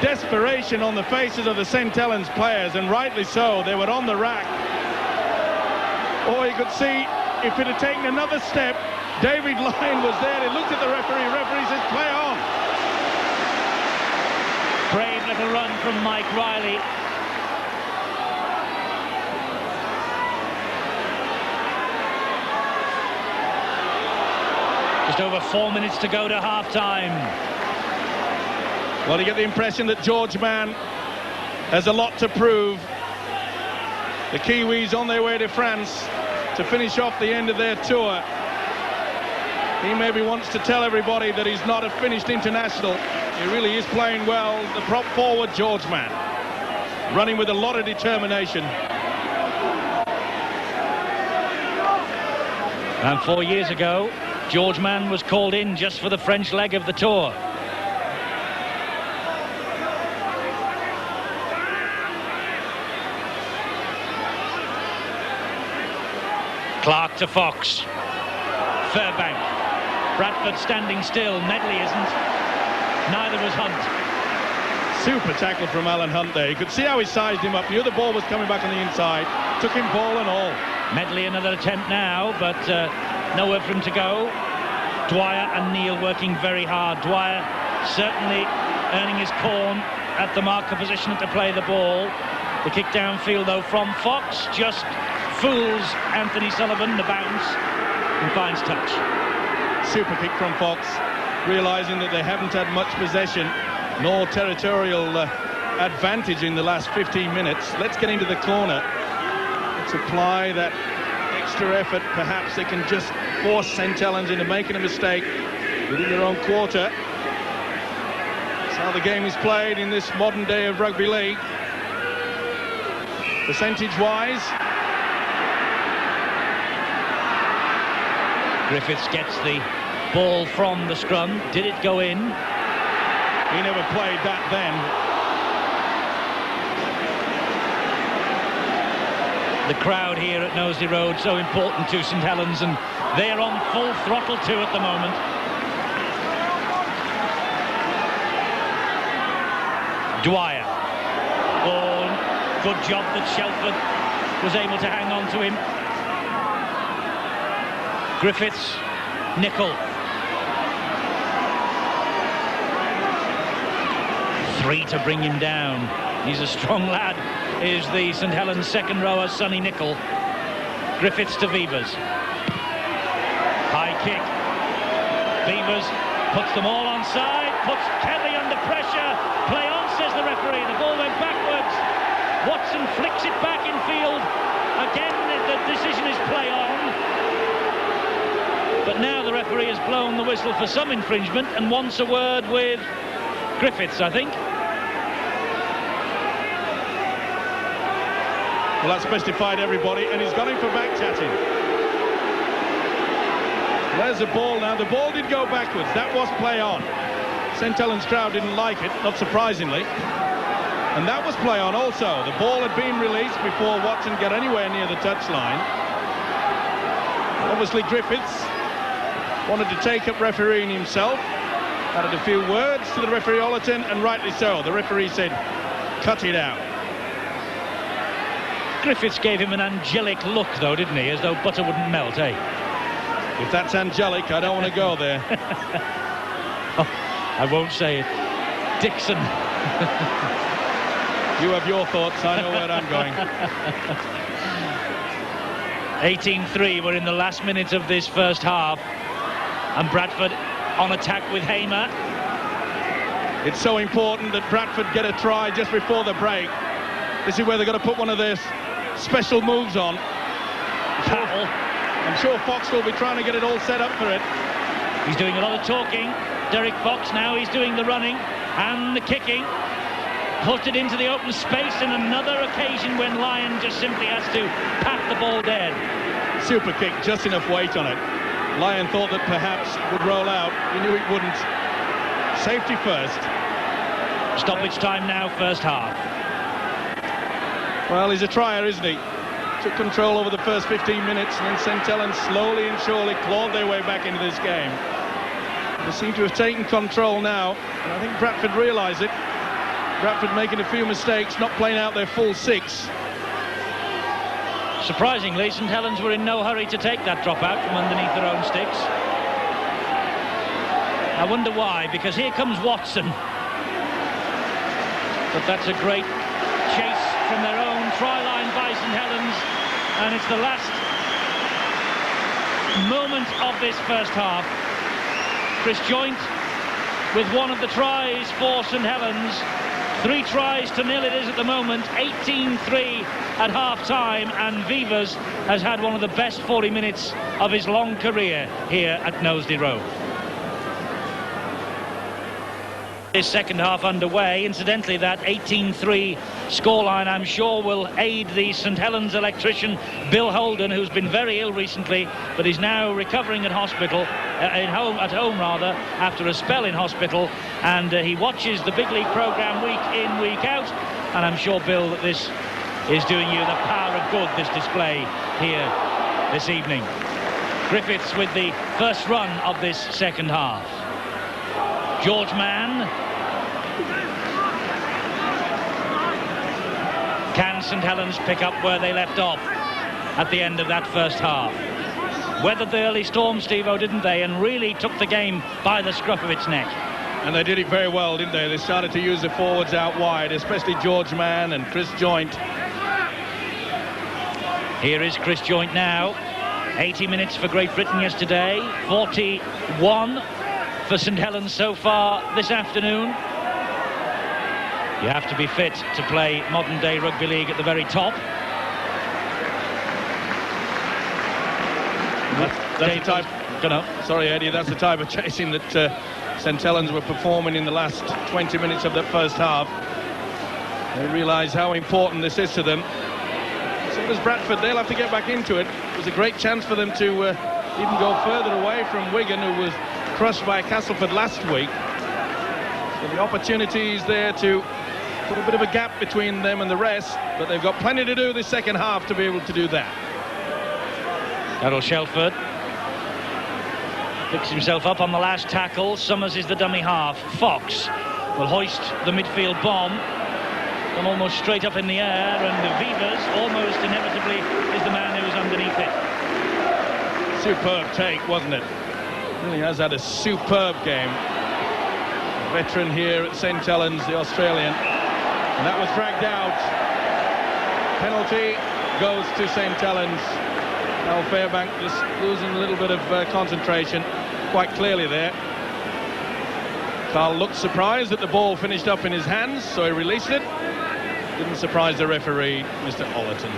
Desperation on the faces of the St. Helens players, and rightly so. They were on the rack. Oh, you could see if it had taken another step. David Lyon was there. He looked at the referee. Referee says, play on. Brave little run from Mike Riley. Just over 4 minutes to go to half-time. Well, you get the impression that George Mann has a lot to prove. The Kiwis on their way to France to finish off the end of their tour. He maybe wants to tell everybody that he's not a finished international. He really is playing well. The prop forward, George Mann, running with a lot of determination. And 4 years ago, George Mann was called in just for the French leg of the tour. Clark to Fox. Furbank. Bradford standing still. Medley isn't. Neither was Hunt. Super tackle from Alan Hunt there. You could see how he sized him up. Knew the ball was coming back on the inside. Took him ball and all. Medley another attempt now, but nowhere for him to go. Dwyer and Neal working very hard. Dwyer certainly earning his corn at the marker position to play the ball. The kick downfield though from Fox just fools Anthony Sullivan, the bounce, and finds touch. Super kick from Fox, realising that they haven't had much possession nor territorial advantage in the last 15 minutes. Let's get into the corner. Let's apply that extra effort. Perhaps they can just force St. Helens into making a mistake within their own quarter. That's how the game is played in this modern day of rugby league. Percentage-wise, Griffiths gets the ball from the scrum. Did it go in? he never played that then. The crowd here at Knowsley Road, so important to St. Helens, and they're on full throttle too at the moment. Dwyer. Oh, good job that Shelford was able to hang on to him. Griffiths, Nicol. 3 to bring him down. He's a strong lad. Is the St. Helens second rower, Sonny Nicol. Griffiths to Vivas. High kick. Vivas puts them all onside, puts Kelly under pressure. Play on, says the referee. The ball went backwards. Watson flicks it back in field. Again, the decision is play on. But now the referee has blown the whistle for some infringement and wants a word with Griffiths, I think. Well, that specified everybody, and he's gone in for back-chatting. There's the ball now. The ball did go backwards. That was play on. St Helens crowd didn't like it, not surprisingly. And that was play on also. The ball had been released before Watson got anywhere near the touchline. Obviously, Griffiths wanted to take up refereeing himself. Added a few words to the referee Ollerton, and rightly so. The referee said, cut it out. Griffiths gave him an angelic look, though, didn't he? As though butter wouldn't melt, eh? If that's angelic, I don't want to go there. Oh, I won't say it. Dixon. You have your thoughts. I know where I'm going. 18-3. We're in the last minute of this first half. And Bradford on attack with Hamer. It's so important that Bradford get a try just before the break. This is where they're going to put one of their special moves on. I'm sure Fox will be trying to get it all set up for it. He's doing a lot of talking. Derek Fox now, he's doing the running and the kicking. Put it into the open space, and another occasion when Lyon just simply has to pat the ball dead. Super kick, just enough weight on it. Lyon thought that perhaps it would roll out. He knew it wouldn't. Safety first. Stoppage time now, first half. Well, he's a trier, isn't he? Took control over the first 15 minutes, and then St Helens slowly and surely clawed their way back into this game. They seem to have taken control now, and I think Bradford realise it. Bradford making a few mistakes, not playing out their full six. Surprisingly, St Helens were in no hurry to take that drop out from underneath their own sticks. I wonder why, because here comes Watson. But that's a great chase from their own try line by St Helens, and it's the last moment of this first half. Chris Joint with one of the tries for St Helens. 3 tries to 0 it is at the moment. 18-3 at half-time, and Vivas has had one of the best 40 minutes of his long career here at Knowsley Road. This second half underway. Incidentally, that 18-3 scoreline, I'm sure, will aid the St Helens electrician Bill Holden, who's been very ill recently, but is now recovering at hospital, at home after a spell in hospital, and he watches the big league programme week in, week out, and I'm sure, Bill, that this is doing you the power of good, this display here this evening. Griffiths with the first run of this second half. George Mann. Can St Helens pick up where they left off at the end of that first half? Weathered the early storm, Steve-O, didn't they? And really took the game by the scruff of its neck. And they did it very well, didn't they? They started to use the forwards out wide, especially George Mann and Chris Joint. Here is Chris Joint now. 80 minutes for Great Britain yesterday. 41 for St Helens so far this afternoon. You have to be fit to play modern-day rugby league at the very top. That's the type. Sorry, Eddie. That's the type of chasing that St Helens were performing in the last 20 minutes of that first half. They realise how important this is to them. So does Bradford. They'll have to get back into it. It was a great chance for them to even go further away from Wigan, who was crushed by Castleford last week. So the opportunity is there to put a bit of a gap between them and the rest, but they've got plenty to do this second half to be able to do that. Darryl Shelford picks himself up on the last tackle. Summers is the dummy half. Fox will hoist the midfield bomb. Come almost straight up in the air, and Vivas almost inevitably is the man who's underneath it. Superb take, wasn't it? Really has had a superb game. A veteran here at St Helens, the Australian, and that was dragged out. Penalty goes to St Helens. Now Fairbank just losing a little bit of concentration, quite clearly there. Carl looked surprised that the ball finished up in his hands, so he released it. Didn't surprise the referee, Mr. Ollerton.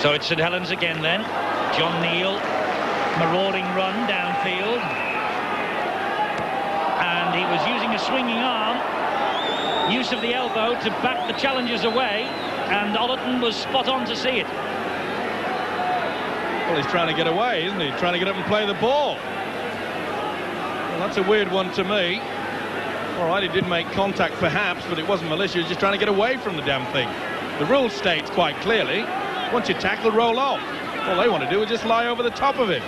So it's St Helens again then. John Neal, marauding run downfield. and he was using a swinging arm, use of the elbow to back the challengers away, and Ollerton was spot on to see it. Well, he's trying to get away, isn't he? Trying to get up and play the ball. Well, that's a weird one to me. All right, he did make contact perhaps, but it wasn't malicious. He was just trying to get away from the damn thing. The rule states quite clearly, once you tackle, roll off. All they want to do is just lie over the top of him.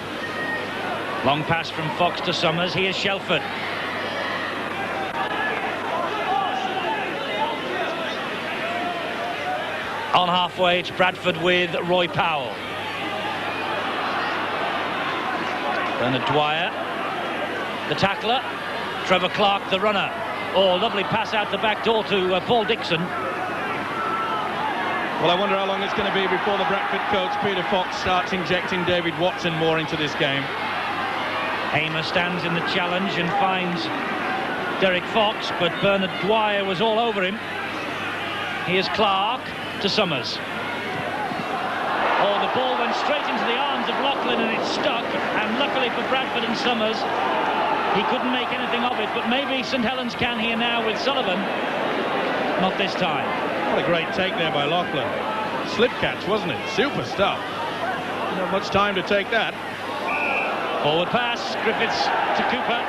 Long pass from Fox to Summers. Here's Shelford. On halfway, it's Bradford with Roy Powell. Bernard Dwyer, the tackler. Trevor Clark, the runner. Oh, lovely pass out the back door to Paul Dixon. Well, I wonder how long it's going to be before the Bradford coach, Peter Fox, starts injecting David Watson more into this game. Hamer stands in the challenge and finds Derek Fox, but Bernard Dwyer was all over him. Here's Clark to Summers. Oh, the ball went straight into the arms of Loughlin and it stuck, and luckily for Bradford and Summers, he couldn't make anything of it, but maybe St Helens can here now with Sullivan. Not this time. What a great take there by Loughlin. Slip catch, wasn't it? Super stuff. Not much time to take that. Forward pass, Griffiths to Cooper.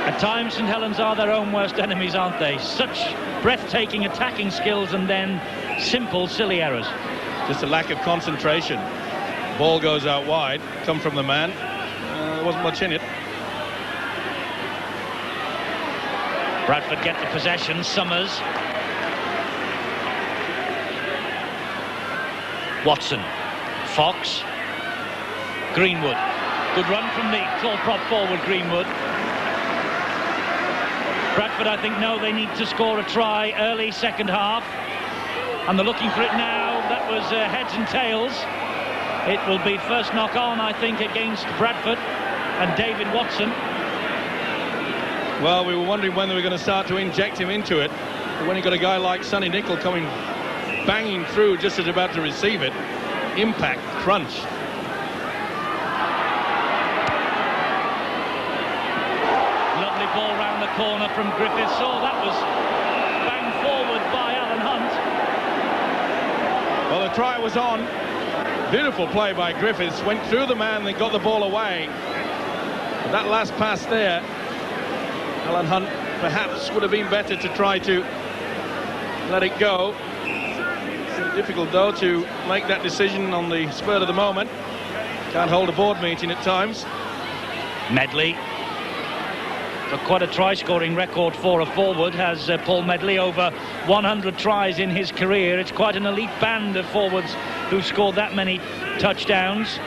At times, St Helens are their own worst enemies, aren't they? Such breathtaking attacking skills and then simple, silly errors. Just a lack of concentration. Ball goes out wide, come from the man. There wasn't much in it. Bradford get the possession. Summers. Watson. Fox. Greenwood. Good run from the tall prop forward, Greenwood. Bradford, I think, know they need to score a try early second half. And they're looking for it now. That was heads and tails. It will be first knock on, I think, against Bradford and David Watson. Well, we were wondering when they were going to start to inject him into it. But when you got a guy like Sonny Nicol coming banging through just as about to receive it, impact, crunch. Lovely ball round the corner from Griffiths. Oh, that was banged forward by Alan Hunt. Well, the try was on. Beautiful play by Griffiths. Went through the man, then got the ball away. But that last pass there, Alan Hunt perhaps would have been better to try to let it go. It's difficult, though, to make that decision on the spur of the moment. Can't hold a board meeting at times. Medley. Got quite a try-scoring record for a forward, has Paul Medley, over 100 tries in his career. It's quite an elite band of forwards who scored that many touchdowns.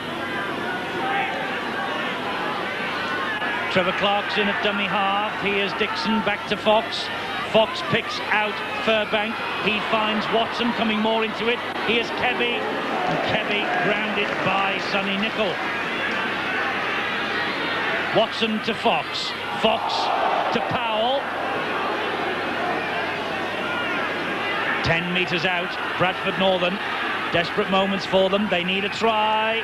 Trevor Clark's in at dummy half. Here's Dixon back to Fox. Fox picks out Furbank. He finds Watson coming more into it. Here's Kebby. And Kebby grounded by Sonny Nicol. Watson to Fox. Fox to Powell. 10 metres out. Bradford Northern. Desperate moments for them. They need a try.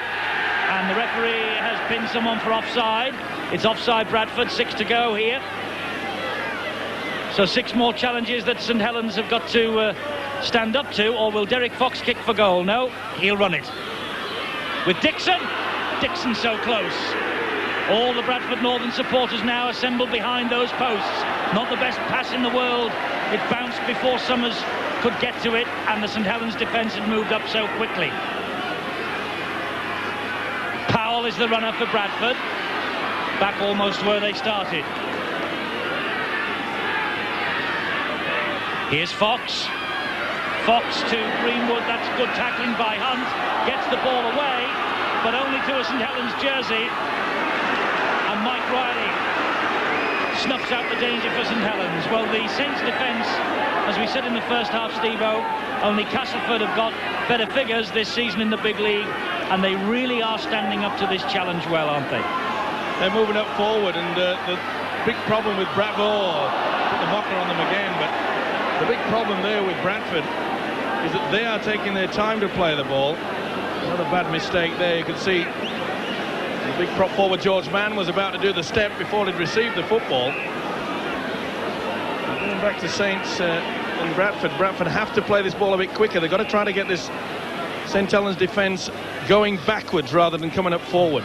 And the referee has pinned someone for offside. It's offside Bradford, 6 to go here. So 6 more challenges that St Helens have got to stand up to, or will Derek Fox kick for goal? No, he'll run it. With Dixon. Dixon so close. All the Bradford Northern supporters now assembled behind those posts. Not the best pass in the world. It bounced before Summers could get to it, and the St Helens defence had moved up so quickly. Powell is the runner for Bradford. Back almost where they started. Here's Fox. Fox to Greenwood. That's good tackling by Hunt. Gets the ball away, but only to a St Helens jersey. And Mike Riley snuffs out the danger for St Helens. Well, the Saints defence, as we said in the first half, Steve-O, only Castleford have got better figures this season in the big league, and they really are standing up to this challenge well, aren't they? They're moving up forward, and the big problem with Bradford, put the mocker on them again, but the big problem there with Bradford is that they are taking their time to play the ball. Another bad mistake there. You can see The big prop forward George Mann was about to do the step before he'd received the football. Going back to Saints and Bradford. Bradford have to play this ball a bit quicker. They've got to try to get this St Helens defence going backwards rather than coming up forward.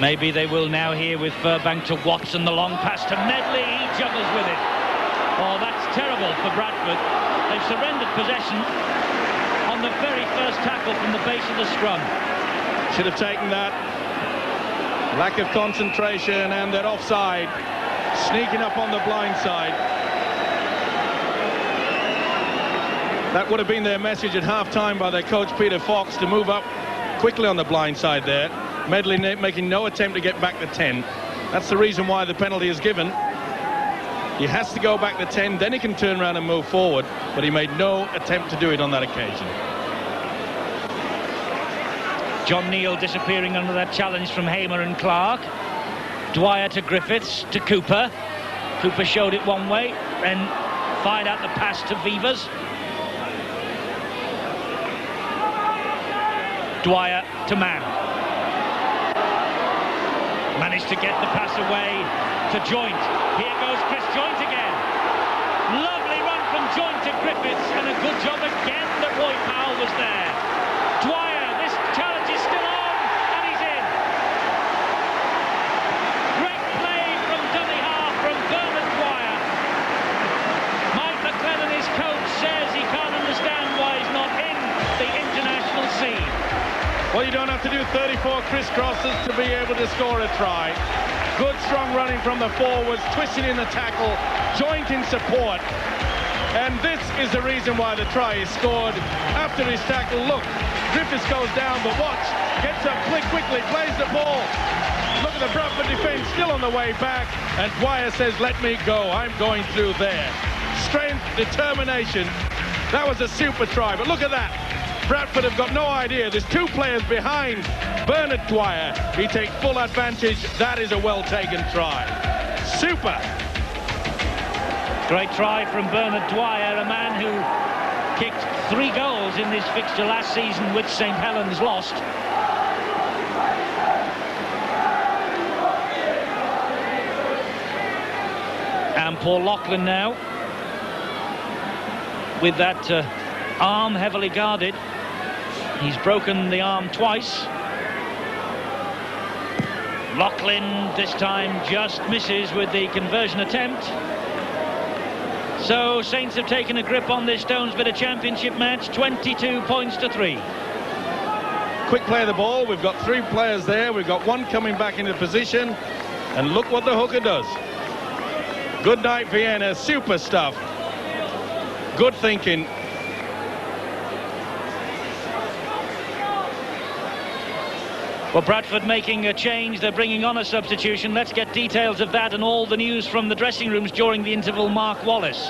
Maybe they will now here with Furbank to Watson. The long pass to Medley. He juggles with it. Oh, that's terrible for Bradford. They've surrendered possession on the very first tackle from the base of the scrum. Should have taken that. Lack of concentration, and they're offside. Sneaking up on the blind side. That would have been their message at half-time by their coach Peter Fox, to move up quickly on the blind side there. Medley making no attempt to get back to 10. That's the reason why the penalty is given. He has to go back to 10, then he can turn around and move forward, but he made no attempt to do it on that occasion. John Neal disappearing under that challenge from Hamer and Clark. Dwyer to Griffiths to Cooper. Cooper showed it one way, then fired out the pass to Vivas. Dwyer to Mann. Managed to get the pass away to Joint. Here goes Chris Joint again. Lovely run from Joint to Griffiths, and a good job again that Roy Powell was there. Dwyer, this challenge is still on, and he's in. Great play from dummy half from Bernard Dwyer. Mike McClellan, his coach, says he can't understand why he's not in the international scene. Well, you don't have to do 34 crisscrosses to be able to score a try. Good strong running from the forwards, twisting in the tackle, Joint in support. And this is the reason why the try is scored. After his tackle, look, Griffiths goes down, but watch, gets up quickly, plays the ball. Look at the Bradford defence still on the way back, and Dwyer says, let me go, I'm going through there. Strength, determination. That was a super try, but look at that. Bradford have got no idea. There's two players behind Bernard Dwyer. He takes full advantage. That is a well-taken try. Super. Great try from Bernard Dwyer, a man who kicked 3 goals in this fixture last season, which St Helens lost. And Paul Loughlin now, with that arm heavily guarded. He's broken the arm twice. Loughlin this time just misses with the conversion attempt. So Saints have taken a grip on this Stonesborough Championship match, 22 points to 3. Quick play of the ball. We've got 3 players there. We've got one coming back into position. And look what the hooker does. Good night, Vienna. Super stuff. Good thinking. Well, Bradford making a change. They're bringing on a substitution. Let's get details of that and all the news from the dressing rooms during the interval. Mark Wallace.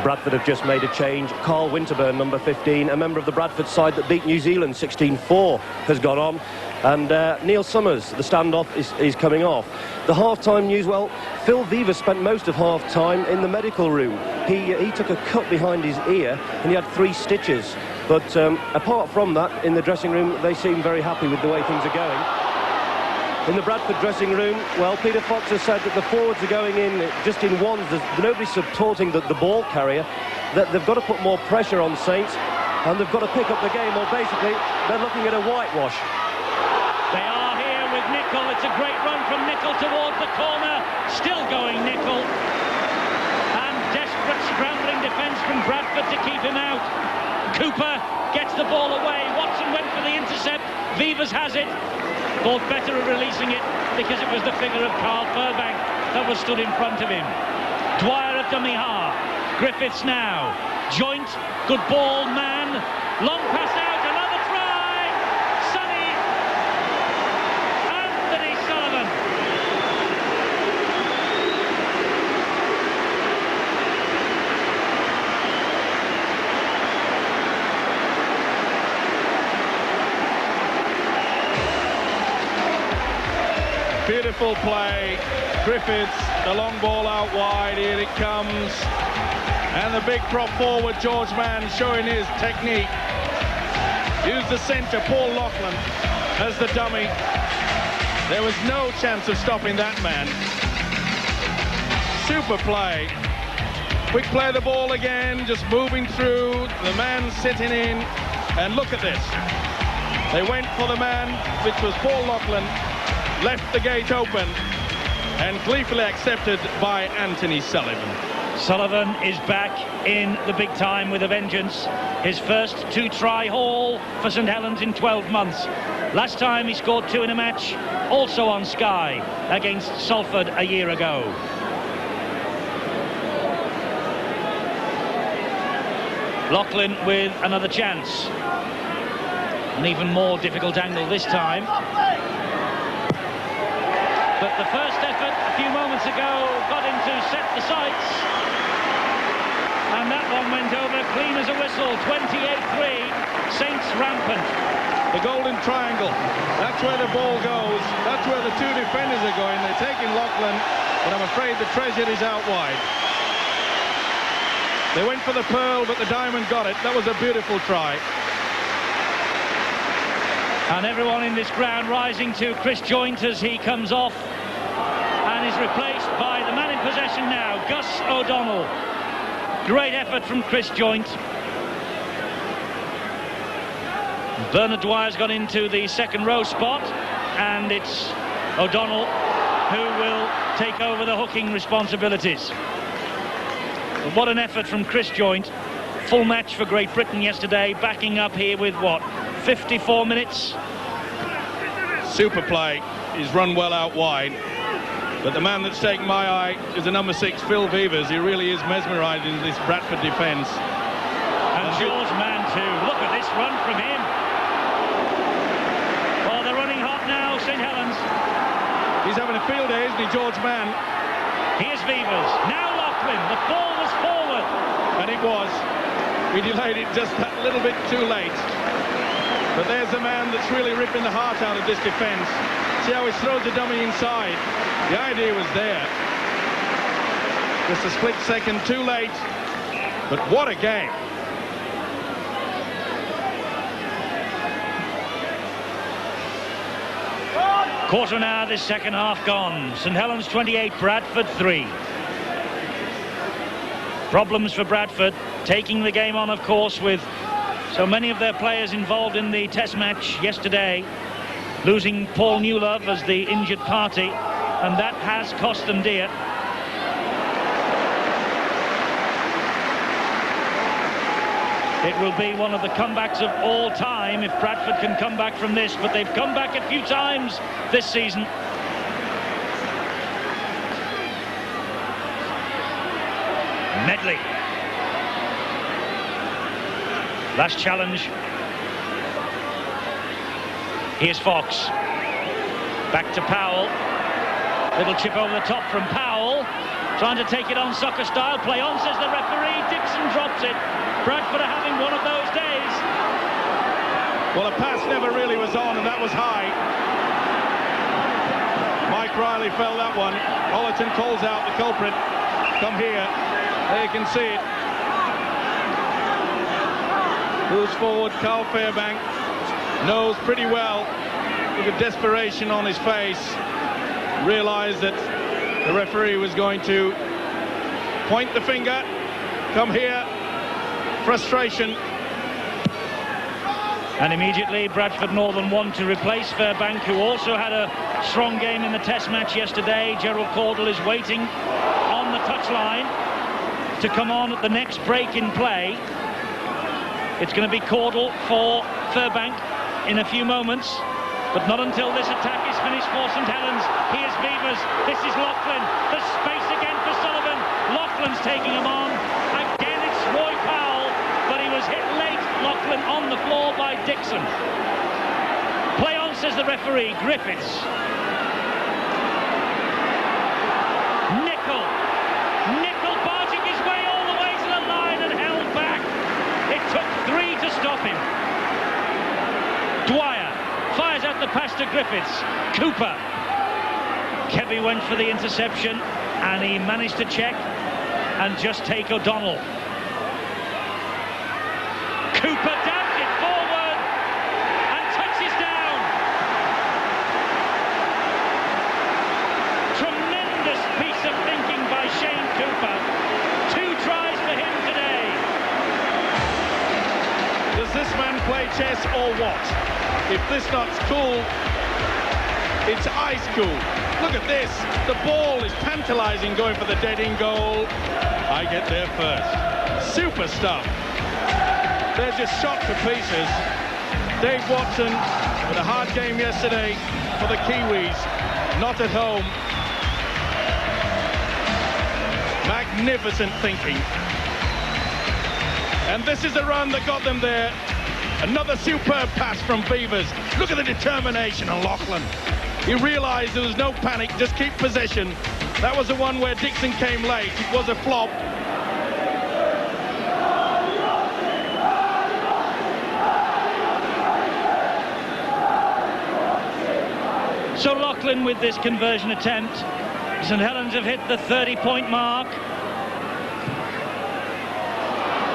Bradford have just made a change. Carl Winterburn, number 15, a member of the Bradford side that beat New Zealand 16-4, has gone on. And Neil Summers, the standoff, is coming off. The half-time news, well, Phil Vivas spent most of half-time in the medical room. He took a cut behind his ear and he had 3 stitches. But apart from that, in the dressing room, they seem very happy with the way things are going. In the Bradford dressing room, well, Peter Fox has said that the forwards are going in just in ones. There's nobody supporting the ball carrier. That they've got to put more pressure on Saints, and they've got to pick up the game, or basically, they're looking at a whitewash. They are here with Nicol. It's a great run from Nicol towards the corner. Still going, Nicol. And desperate scrambling defence from Bradford to keep him out. Cooper gets the ball away. Watson went for the intercept. Vivas has it. Thought better of releasing it because it was the figure of Carl Furbank that was stood in front of him. Dwyer at dummy half. Griffiths now. Joint. Good ball, man. Long pass out. Another try. Sonny. Anthony Sullivan. Beautiful play. Griffiths, the long ball out wide. Here it comes. And the big prop forward, George Mann, showing his technique. Use the centre, Paul Loughlin. as the dummy. There was no chance of stopping that man. Super play. Quick play of the ball again, just moving through. The man sitting in. And look at this. They went for the man, which was Paul Loughlin, left the gate open, and gleefully accepted by Anthony Sullivan. Sullivan is back in the big time with a vengeance. His first 2-try haul for St Helens in 12 months. Last time he scored 2 in a match, also on Sky, against Salford a year ago. Loughlin with another chance. An even more difficult angle this time. But the first effort a few moments ago got him to set the sights. And that one went over clean as a whistle. 28-3, Saints rampant. The golden triangle, that's where the ball goes. That's where the 2 defenders are going. They're taking Loughlin, but I'm afraid the treasure is out wide. They went for the pearl, but the diamond got it. That was a beautiful try. And everyone in this ground rising to Chris Joynt as he comes off and is replaced by the man in possession now, Gus O'Donnell. Great effort from Chris Joynt. Bernard Dwyer's gone into the second row spot, and it's O'Donnell who will take over the hooking responsibilities. But what an effort from Chris Joynt. Full match for Great Britain yesterday, backing up here with what, 54 minutes? Super play. He's run well out wide. But the man that's taken my eye is the number 6, Phil Vevers. He really is mesmerising this Bradford defence. And George Mann too. Look at this run from him. Well, they're running hot now, St Helens. He's having a field day, isn't he, George Mann? Here's Vevers. Now Loughlin. The ball was forward. And it was. We delayed it just that little bit too late. But there's the man that's really ripping the heart out of this defence. See how he throws the dummy inside. The idea was there. Just a split second too late. But what a game. Quarter now, this second half gone. St Helens 28, Bradford 3. Problems for Bradford, taking the game on, of course, with so many of their players involved in the test match yesterday, losing Paul Newlove as the injured party, and that has cost them dear. It will be one of the comebacks of all time if Bradford can come back from this, but they've come back a few times this season. Medley. Last challenge. Here's Fox. Back to Powell. Little chip over the top from Powell. Trying to take it on soccer style. Play on, says the referee. Dixon drops it. Bradford are having one of those days. Well, a pass never really was on, and that was high. Mike Riley fell that one. Ollerton calls out the culprit. Come here. There you can see it. Moves forward. Carl Fairbank knows pretty well, with a desperation on his face, realised that the referee was going to point the finger. Come here. Frustration. And immediately Bradford Northern want to replace Fairbank, who also had a strong game in the test match yesterday. Gerald Caudle is waiting on the touchline to come on at the next break in play. It's going to be Caudle for Fairbank in a few moments, but not until this attack is finished for St Helens. Here's Vevers. This is Loughlin. There's space again for Sullivan. Loughlin's taking him on. Again, it's Roy Powell, but he was hit late. Loughlin on the floor by Dixon. Play on, says the referee. Griffiths. Nicol barging his way all the way to the line and held back. It took 3 to stop him. Dwyer fires out the pass to Griffiths. Cooper. Kevy went for the interception, and he managed to check and just take O'Donnell. Cooper dabs it forward and touches down. chess or what? If this nut's cool, it's ice cool. Look at this. The ball is tantalizing, going for the dead-in goal. I get there first. Super stuff. They're just shot to pieces. Dave Watson with a hard game yesterday for the Kiwis. Not at home. Magnificent thinking. And this is the run that got them there. Another superb pass from Beavers. Look at the determination of Lachlan. He realised there was no panic, just keep possession. That was the one where Dixon came late. It was a flop. So Lachlan with this conversion attempt. St Helens have hit the 30-point mark.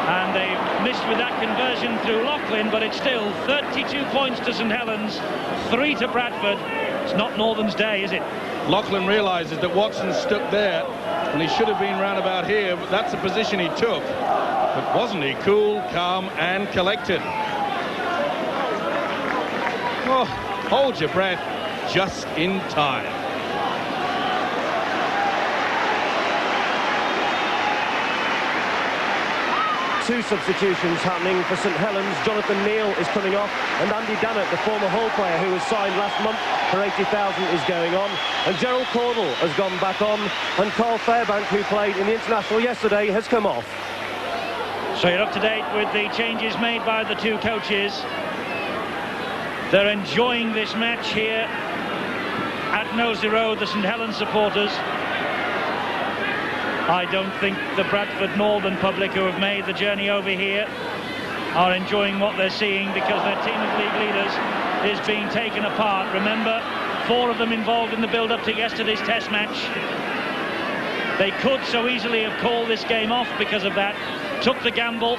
And they missed with that conversion through Lachlan, but it's still 32 points to St Helens, 3 to Bradford. It's not Northern's day, is it? Lachlan realises that Watson stuck there, and he should have been round about here, but that's the position he took. But wasn't he cool, calm, and collected? Oh, hold your breath, just in time. Two substitutions happening for St Helens. Jonathan Neal is coming off, and Andy Dannett, the former Hull player who was signed last month for 80,000, is going on. And Gerald Caudle has gone back on, and Carl Fairbank, who played in the International yesterday, has come off. So you're up to date with the changes made by the two coaches. They're enjoying this match here at Nosey Road, the St Helens supporters. I don't think the Bradford Northern public who have made the journey over here are enjoying what they're seeing, because their team of league leaders is being taken apart. Remember, 4 of them involved in the build-up to yesterday's test match. They could so easily have called this game off because of that, took the gamble,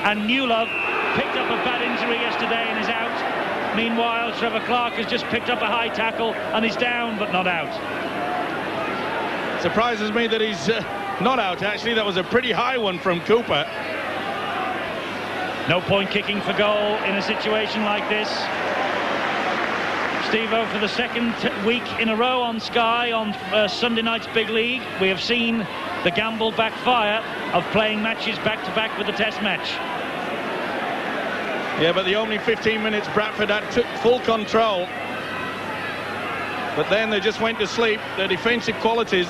and Newlove picked up a bad injury yesterday and is out. Meanwhile, Trevor Clark has just picked up a high tackle and is down but not out. Surprises me that he's not out, actually. That was a pretty high one from Cooper. No point kicking for goal in a situation like this. Steve-O, for the second week in a row on Sky on Sunday night's Big League, we have seen the gamble backfire of playing matches back-to-back with the test match. Yeah, but the only 15 minutes Bradford had took full control. But then they just went to sleep. Their defensive qualities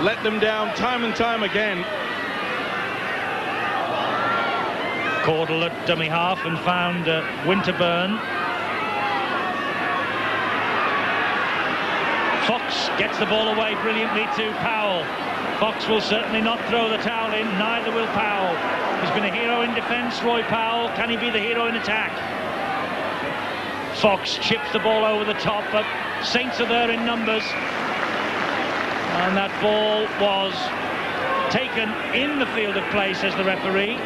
let them down time and time again. Caudle at dummy half and found Winterburn. Fox gets the ball away brilliantly to Powell. Fox will certainly not throw the towel in, neither will Powell. He's been a hero in defence, Roy Powell. Can he be the hero in attack? Fox chips the ball over the top, but Saints are there in numbers. And that ball was taken in the field of play, says the referee.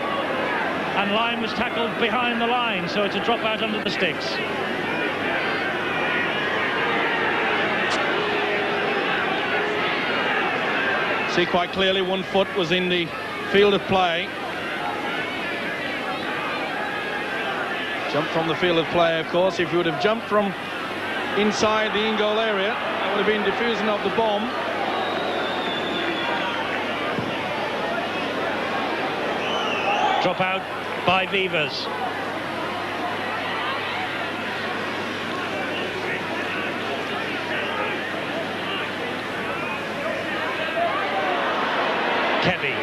And Lyon was tackled behind the line, so it's a drop out under the sticks. See quite clearly, 1 foot was in the field of play. Jumped from the field of play, of course. If you would have jumped from inside the in-goal area, that would have been diffusing of the bomb. Drop out by Beavers. Kebby.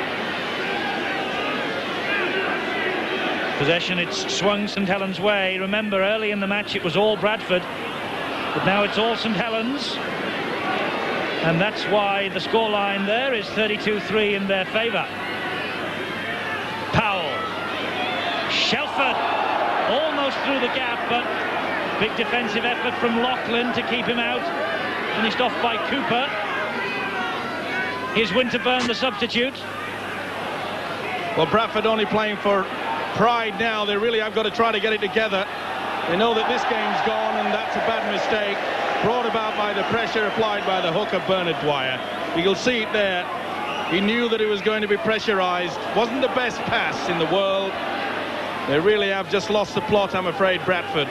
Possession, it's swung St Helens' way. Remember, early in the match it was all Bradford, but now it's all St Helens. And that's why the scoreline there is 32-3 in their favour. Powell. Shelford almost through the gap, but big defensive effort from Lachlan to keep him out. Finished off by Cooper. Here's Winterburn, the substitute. Well, Bradford only playing for pride now. They really have got to try to get it together. They know that this game's gone, and that's a bad mistake brought about by the pressure applied by the hooker Bernard Dwyer. You'll see it there. He knew that it was going to be pressurized. Wasn't the best pass in the world, They really have just lost the plot, I'm afraid, Bradford.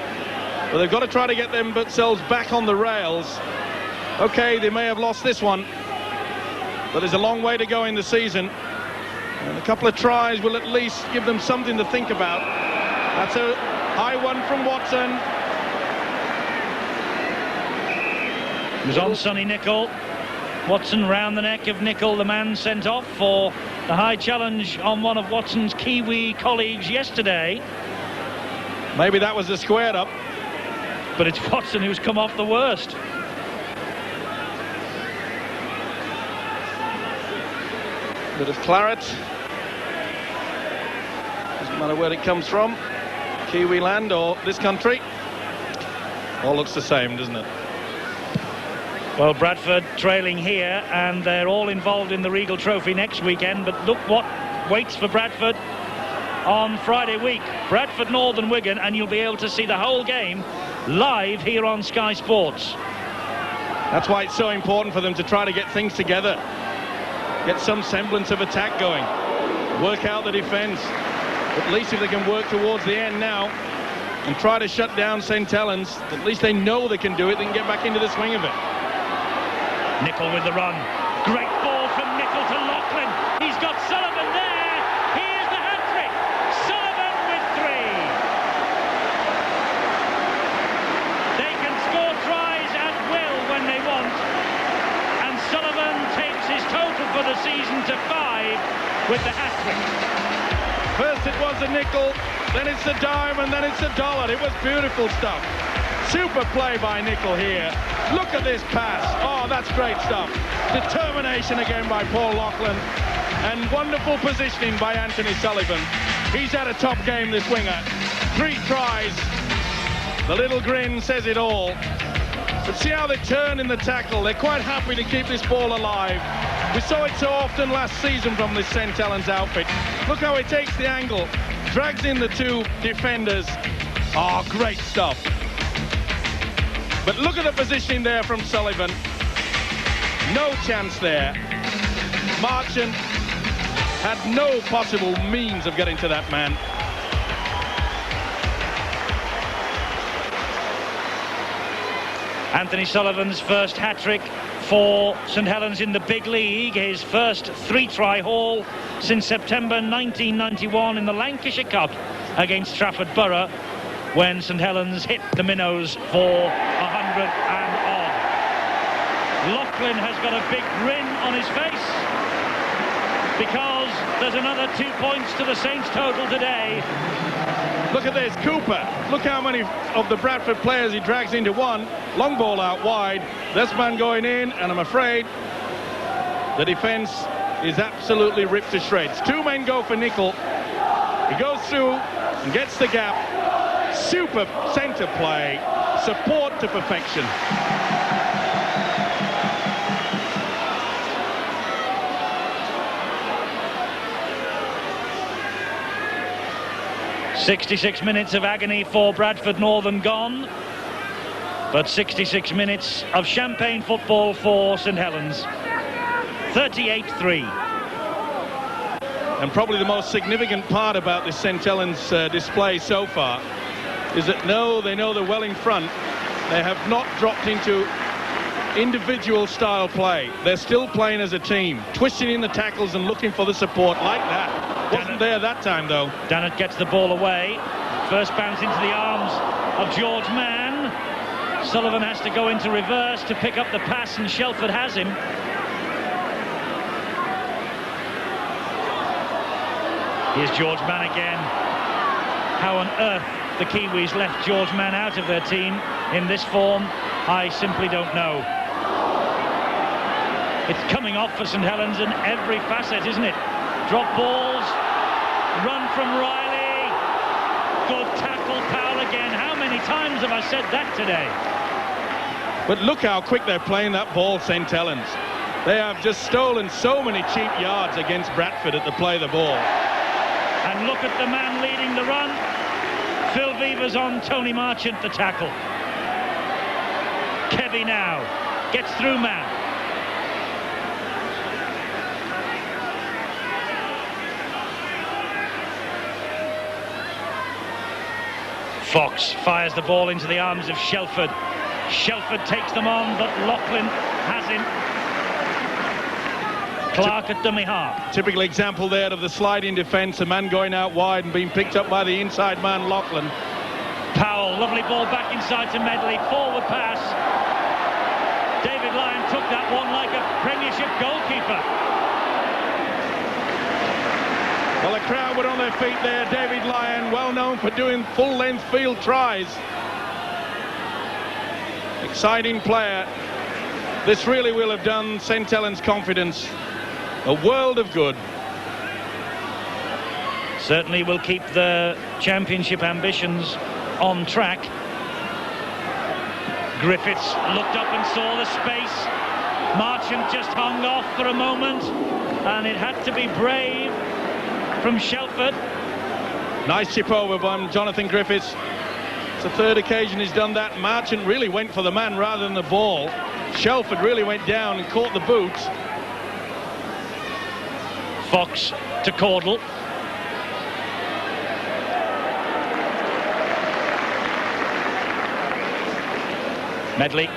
But they've got to try to get themselves back on the rails. Okay, they may have lost this one, but there's a long way to go in the season. And a couple of tries will at least give them something to think about. That's a high one from Watson. It was on Sonny Nicol. Watson round the neck of Nicol, the man sent off for the high challenge on one of Watson's Kiwi colleagues yesterday. Maybe that was a squared up. But it's Watson who's come off the worst. Bit of claret. Doesn't matter where it comes from. Kiwi land or this country. All looks the same, doesn't it? Well, Bradford trailing here, and they're all involved in the Regal Trophy next weekend. But look what waits for Bradford on Friday week. Bradford, Northern Wigan, and you'll be able to see the whole game live here on Sky Sports. That's why it's so important for them to try to get things together. Get some semblance of attack going. Work out the defence. At least if they can work towards the end now and try to shut down St Helens, at least they know they can do it. They can get back into the swing of it. Nicol with the run. Great ball from Nicol to Loughlin. He's got Sullivan there. Here's the hat-trick. Sullivan with 3. They can score tries at will when they want. And Sullivan takes his total for the season to 5 with the hat-trick. First it was a nickel, then it's a dime, and then it's a dollar. It was beautiful stuff. Super play by Nicol here. Look at this pass. Oh, that's great stuff. Determination again by Paul Loughlin. And wonderful positioning by Anthony Sullivan. He's had a top game, this winger. 3 tries. The little grin says it all. But see how they turn in the tackle. They're quite happy to keep this ball alive. We saw it so often last season from this St Helens outfit. Look how he takes the angle. Drags in the 2 defenders. Oh, great stuff. But look at the positioning there from Sullivan. No chance there. Marchant had no possible means of getting to that man. Anthony Sullivan's first hat-trick for St Helens in the big league. His first 3-try haul since September 1991 in the Lancashire Cup against Trafford Borough, when St Helens hit the Minnows for 100 and odd. Loughlin has got a big grin on his face because there's another 2 points to the Saints total today. Look at this, Cooper. Look how many of the Bradford players he drags into one. Long ball out wide. This man going in, and I'm afraid the defence is absolutely ripped to shreds. 2 men go for Nicol. He goes through and gets the gap. Super centre play, support to perfection. "66 minutes of agony for Bradford Northern gone, but 66 minutes of champagne football for St Helens. 38-3. And probably the most significant part about this St Helens display so far is that they know they're well in front. They have not dropped into individual style play. They're still playing as a team, twisting in the tackles and looking for the support like that. Wasn't there that time, though. Dannett gets the ball away. First bounce into the arms of George Mann. Sullivan has to go into reverse to pick up the pass, and Shelford has him. Here's George Mann again. How on earth the Kiwis left George Mann out of their team in this form, I simply don't know. It's coming off for St Helens in every facet, isn't it? Drop balls, run from Riley, good tackle, Powell again. How many times have I said that today? But look how quick they're playing that ball, St Helens. They have just stolen so many cheap yards against Bradford at the play of the ball. And look at the man leading the run. Phil Vevers on Tony Marchant, the tackle. Kevy now gets through man. Fox fires the ball into the arms of Shelford. Shelford takes them on, but Loughlin has him. Clark at dummy half. Typical example there of the sliding defence, a man going out wide and being picked up by the inside man, Loughlin. Powell, lovely ball back inside to Medley, forward pass. David Lyon took that one like a Premiership goalkeeper. Well, the crowd were on their feet there. David Lyon, well known for doing full-length field tries. Exciting player. This really will have done St Helens' confidence a world of good. Certainly will keep the championship ambitions on track. Griffiths looked up and saw the space. Marchant just hung off for a moment, and it had to be brave from Shelford. Nice chip over by Jonathan Griffiths. It's the third occasion he's done that. Marchant really went for the man rather than the ball. Shelford really went down and caught the boot. Fox to Caudle. Medley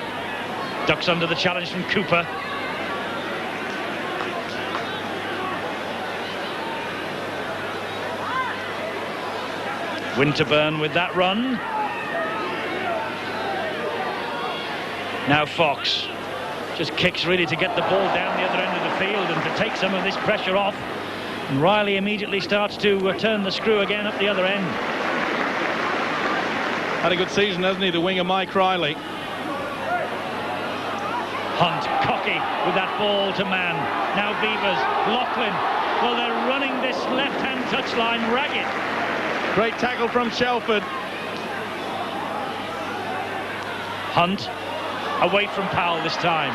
ducks under the challenge from Cooper. Winterburn with that run. Now Fox just kicks really to get the ball down the other end of the field and to take some of this pressure off. And Riley immediately starts to turn the screw again up the other end. Had a good season, hasn't he, the winger Mike Riley. Hunt, cocky with that ball to man. Now Beavers, Loughlin. Well, they're running this left-hand touchline ragged. Great tackle from Shelford. Hunt away from Powell this time.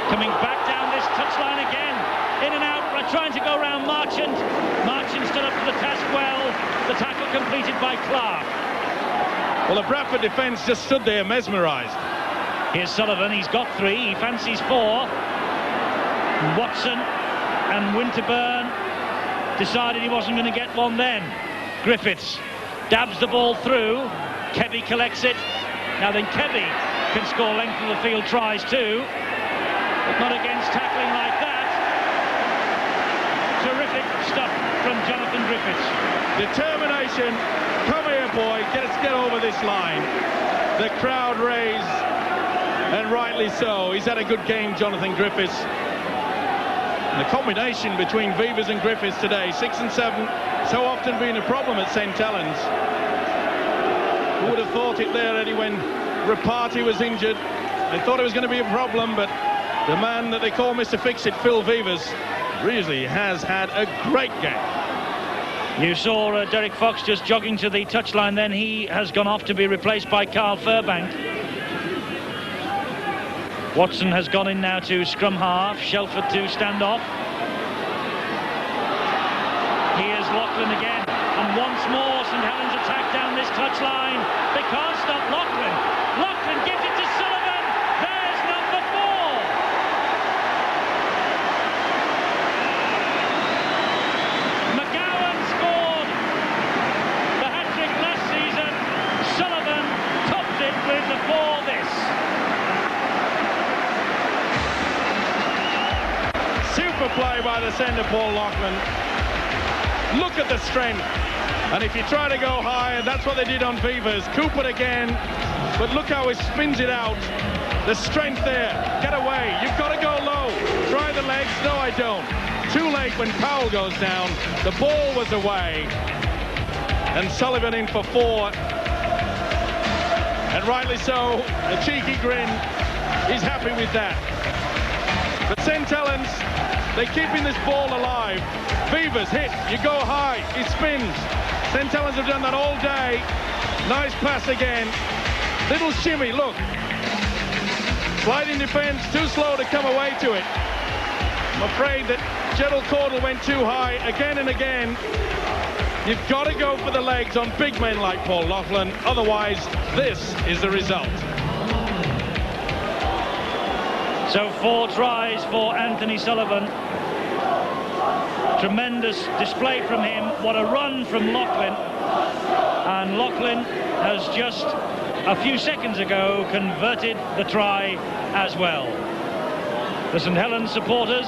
Coming back down this touchline again. In and out, trying to go around Marchant. Marchant stood up to the task well. The tackle completed by Clark. Well, the Bradford defence just stood there mesmerised. Here's Sullivan, he's got 3, he fancies 4. Watson and Winterburn decided he wasn't going to get one then. Griffiths dabs the ball through. Kebby collects it. Now then Kebby can score length of the field tries too, but not against tackling like that. Terrific stuff from Jonathan Griffiths. Determination. Come here, boy. Let's get over this line. The crowd raised, and rightly so. He's had a good game, Jonathan Griffiths. And the combination between Beavers and Griffiths today, 6 and 7, so often been a problem at St Helens. Who would have thought it there, Eddie, when Rapati was injured? They thought it was going to be a problem, but the man that they call Mr. Fix-It, Phil Beavers, really has had a great game. You saw Derek Fox just jogging to the touchline, then he has gone off to be replaced by Carl Furbank. Watson has gone in now to scrum half, Shelford to stand off. Here's Loughlin again, and once more St Helens attack down this touchline. They can't stop Loughlin. Loughlin gives it to Sullivan. There's number 4. McGowan scored the hat-trick last season. Sullivan topped it with the 4 this. Super play by the centre, Paul Loughlin. Look at the strength. And if you try to go high, that's what they did on Beavers. Cooper again. But look how he spins it out. The strength there. Get away. You've got to go low. Try the legs. No, I don't. Too late when Powell goes down. The ball was away. And Sullivan in for 4. And rightly so. A cheeky grin. He's happy with that. But St Helens, they're keeping this ball alive. Beavers hit, you go high, he spins. St Helens have done that all day. Nice pass again. Little shimmy, look. Sliding defence, too slow to come away to it. I'm afraid that Gerald Caudle went too high again and again. You've got to go for the legs on big men like Paul Loughlin. Otherwise, this is the result. So 4 tries for Anthony Sullivan. Tremendous display from him. What a run from Loughlin. And Loughlin has just a few seconds ago converted the try as well. The St Helens supporters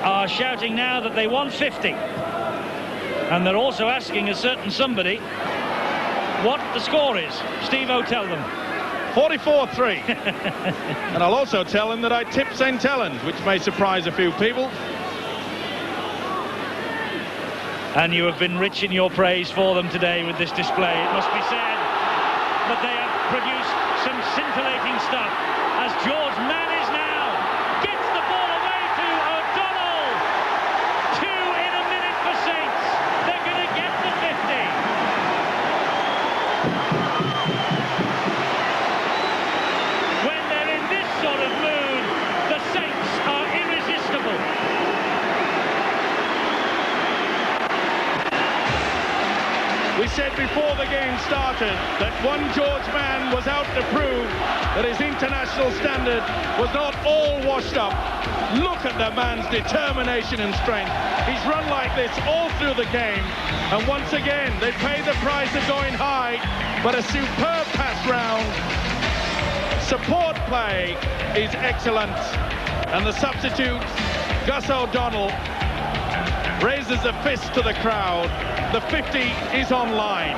are shouting now that they want 50. And they're also asking a certain somebody what the score is. Steve-O, tell them. 44-3. And I'll also tell them that I tipped St Helens, which may surprise a few people. And you have been rich in your praise for them today with this display, it must be said. But they have produced some scintillating stuff as George Mann is now. Gets the ball away to O'Donnell. 2 in a minute for Saints. They're going to get the 50. When they're in this sort of mood, the Saints are irresistible. We said before the game started that one George Mann was out to prove that his international standard was not all washed up. Look at the man's determination and strength. He's run like this all through the game, and once again they pay the price of going high, but a superb pass round. Support play is excellent, and the substitute Gus O'Donnell raises a fist to the crowd. The 50 is online.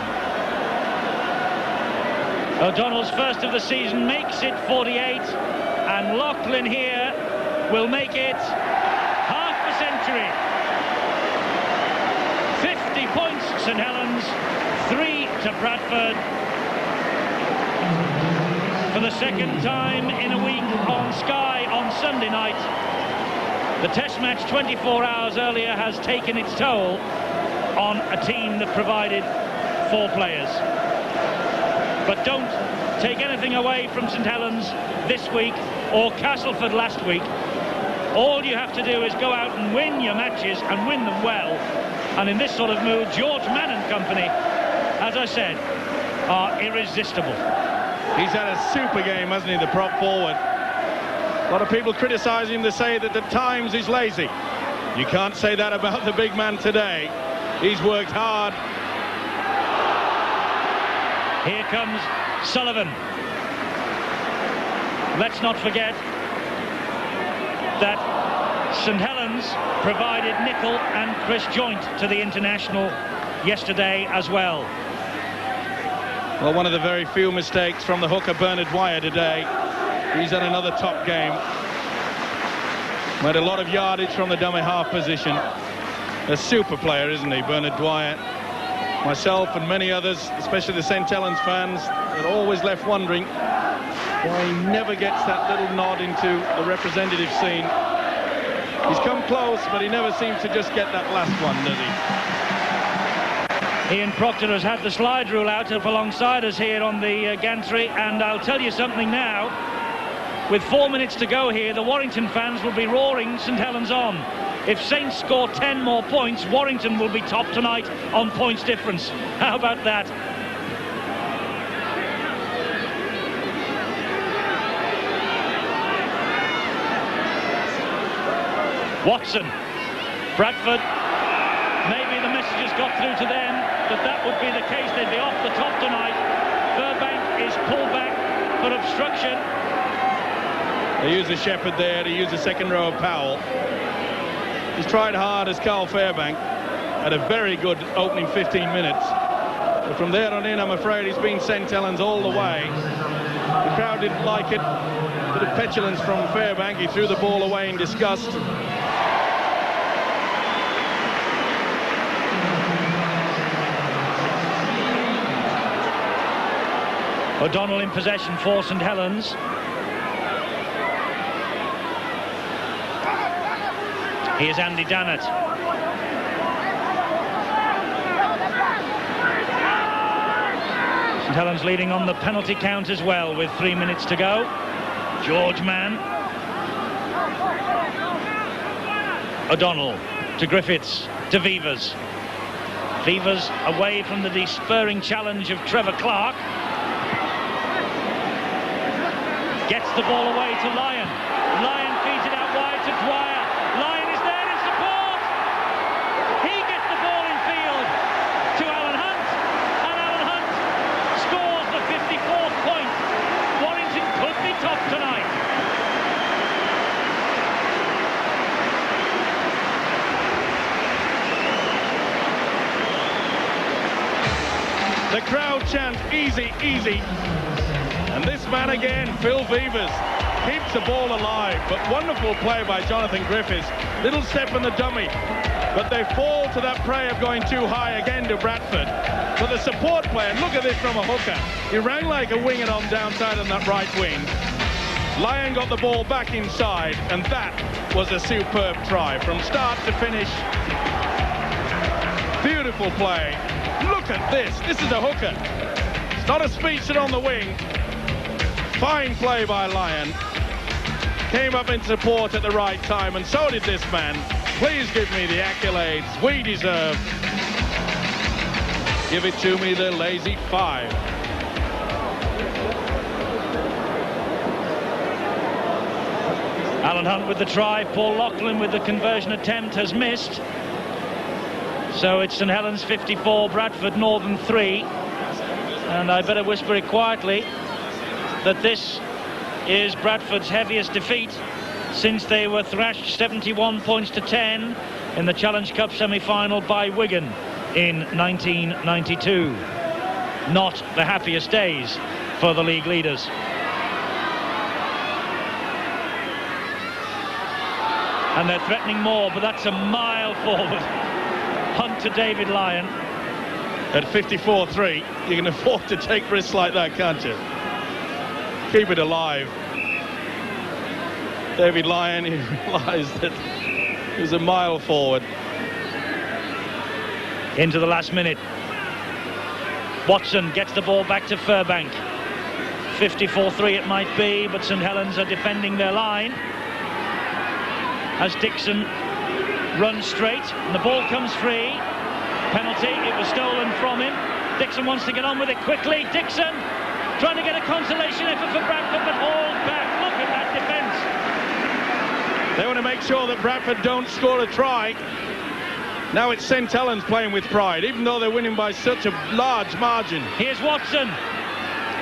O'Donnell's first of the season makes it 48, and Loughlin here will make it half a century. 50 points, St Helens, 3 to Bradford. For the second time in a week on Sky on Sunday night. The test match 24 hours earlier has taken its toll on a team that provided 4 players. But don't take anything away from St Helens this week or Castleford last week. All you have to do is go out and win your matches and win them well. And in this sort of mood, George Mann and company, as I said, are irresistible. He's had a super game, hasn't he, the prop forward? A lot of people criticise him to say that at times he's lazy. You can't say that about the big man today. He's worked hard. Here comes Sullivan. Let's not forget that St Helens provided Nicol and Chris Joint to the international yesterday as well. Well, one of the very few mistakes from the hooker Bernard Dwyer today. He's had another top game. Made a lot of yardage from the dummy half position. A super player, isn't he, Bernard Dwyer? Myself and many others, especially the St Helens fans, are always left wondering why he never gets that little nod into the representative scene. He's come close, but he never seems to just get that last one, does he? Ian Proctor has had the slide rule out up alongside us here on the gantry, and I'll tell you something now. With 4 minutes to go here, the Warrington fans will be roaring St Helens on. If Saints score 10 more points, Warrington will be top tonight on points difference. How about that? Watson. Bradford. Maybe the message has got through to them that that would be the case. They'd be off the top tonight. Burbank is pulled back for obstruction. They use a Shepherd there, they use the second row of Powell. He's tried hard as Carl Fairbank. Had a very good opening 15 minutes. But from there on in, I'm afraid he's been St Helens all the way. The crowd didn't like it. A bit of petulance from Fairbank. He threw the ball away in disgust. O'Donnell in possession for St Helens. Here's Andy Dannett. St Helens leading on the penalty count as well with 3 minutes to go. George Mann. O'Donnell to Griffiths, to Vivers. Vivers away from the despairing challenge of Trevor Clark. Gets the ball away to Lyon. Lyon feeds it out wide to Dwyer. Lyon is there in support. The crowd chant, easy, easy. And this man again, Phil Beavers, keeps the ball alive. But wonderful play by Jonathan Griffiths. Little step in the dummy. But they fall to that prey of going too high again to Bradford. But the support player, look at this from a hooker. He ran like a winger on downside on that right wing. Lyon got the ball back inside, and that was a superb try from start to finish. Beautiful play. Look at this. This is a hooker. It's not a speedster on the wing. Fine play by Lyon. Came up in support at the right time, and so did this man. Please give me the accolades we deserve. Give it to me, the lazy 5. Alan Hunt with the try. Paul Loughlin with the conversion attempt has missed. So it's St Helens 54, Bradford Northern 3. And I better whisper it quietly that this is Bradford's heaviest defeat since they were thrashed 71 points to 10 in the Challenge Cup semi-final by Wigan in 1992. Not the happiest days for the league leaders. And they're threatening more, but that's a mile forward. Hunt to David Lyon. At 54-3, you can afford to take risks like that, can't you? Keep it alive. David Lyon, he realised that he was a mile forward. Into the last minute. Watson gets the ball back to Furbank. 54-3 it might be, but St Helens are defending their line. As Dixon runs straight, and the ball comes free. Penalty, it was stolen from him. Dixon wants to get on with it quickly. Dixon trying to get a consolation effort for Bradford, but hauled back. Look at that defence. They want to make sure that Bradford don't score a try. Now it's St Helens playing with pride, even though they're winning by such a large margin. Here's Watson.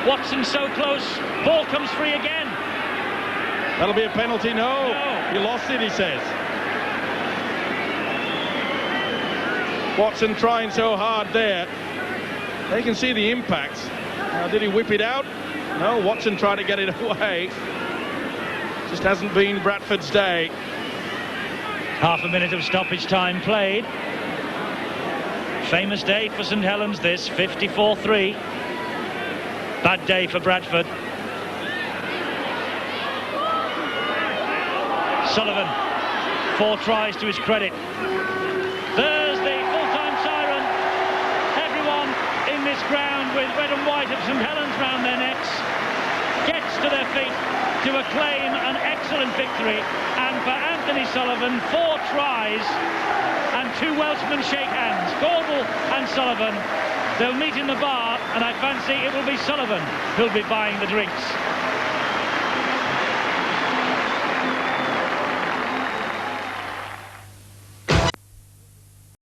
Watson so close. Ball comes free again. That'll be a penalty. No. You lost it, he says. Watson trying so hard there. They can see the impact. Now, did he whip it out? No, Watson tried to get it away. Just hasn't been Bradford's day. Half a minute of stoppage time played. Famous day for St Helens this, 54-3. Bad day for Bradford. Sullivan, 4 tries to his credit. There's the full-time siren. Everyone in this ground with red and white of St Helens round their necks gets to their feet to acclaim an excellent victory. And for Anthony Sullivan, 4 tries and 2 Welshmen shake hands. Gordle and Sullivan. They'll meet in the bar, and I fancy it will be Sullivan who'll be buying the drinks.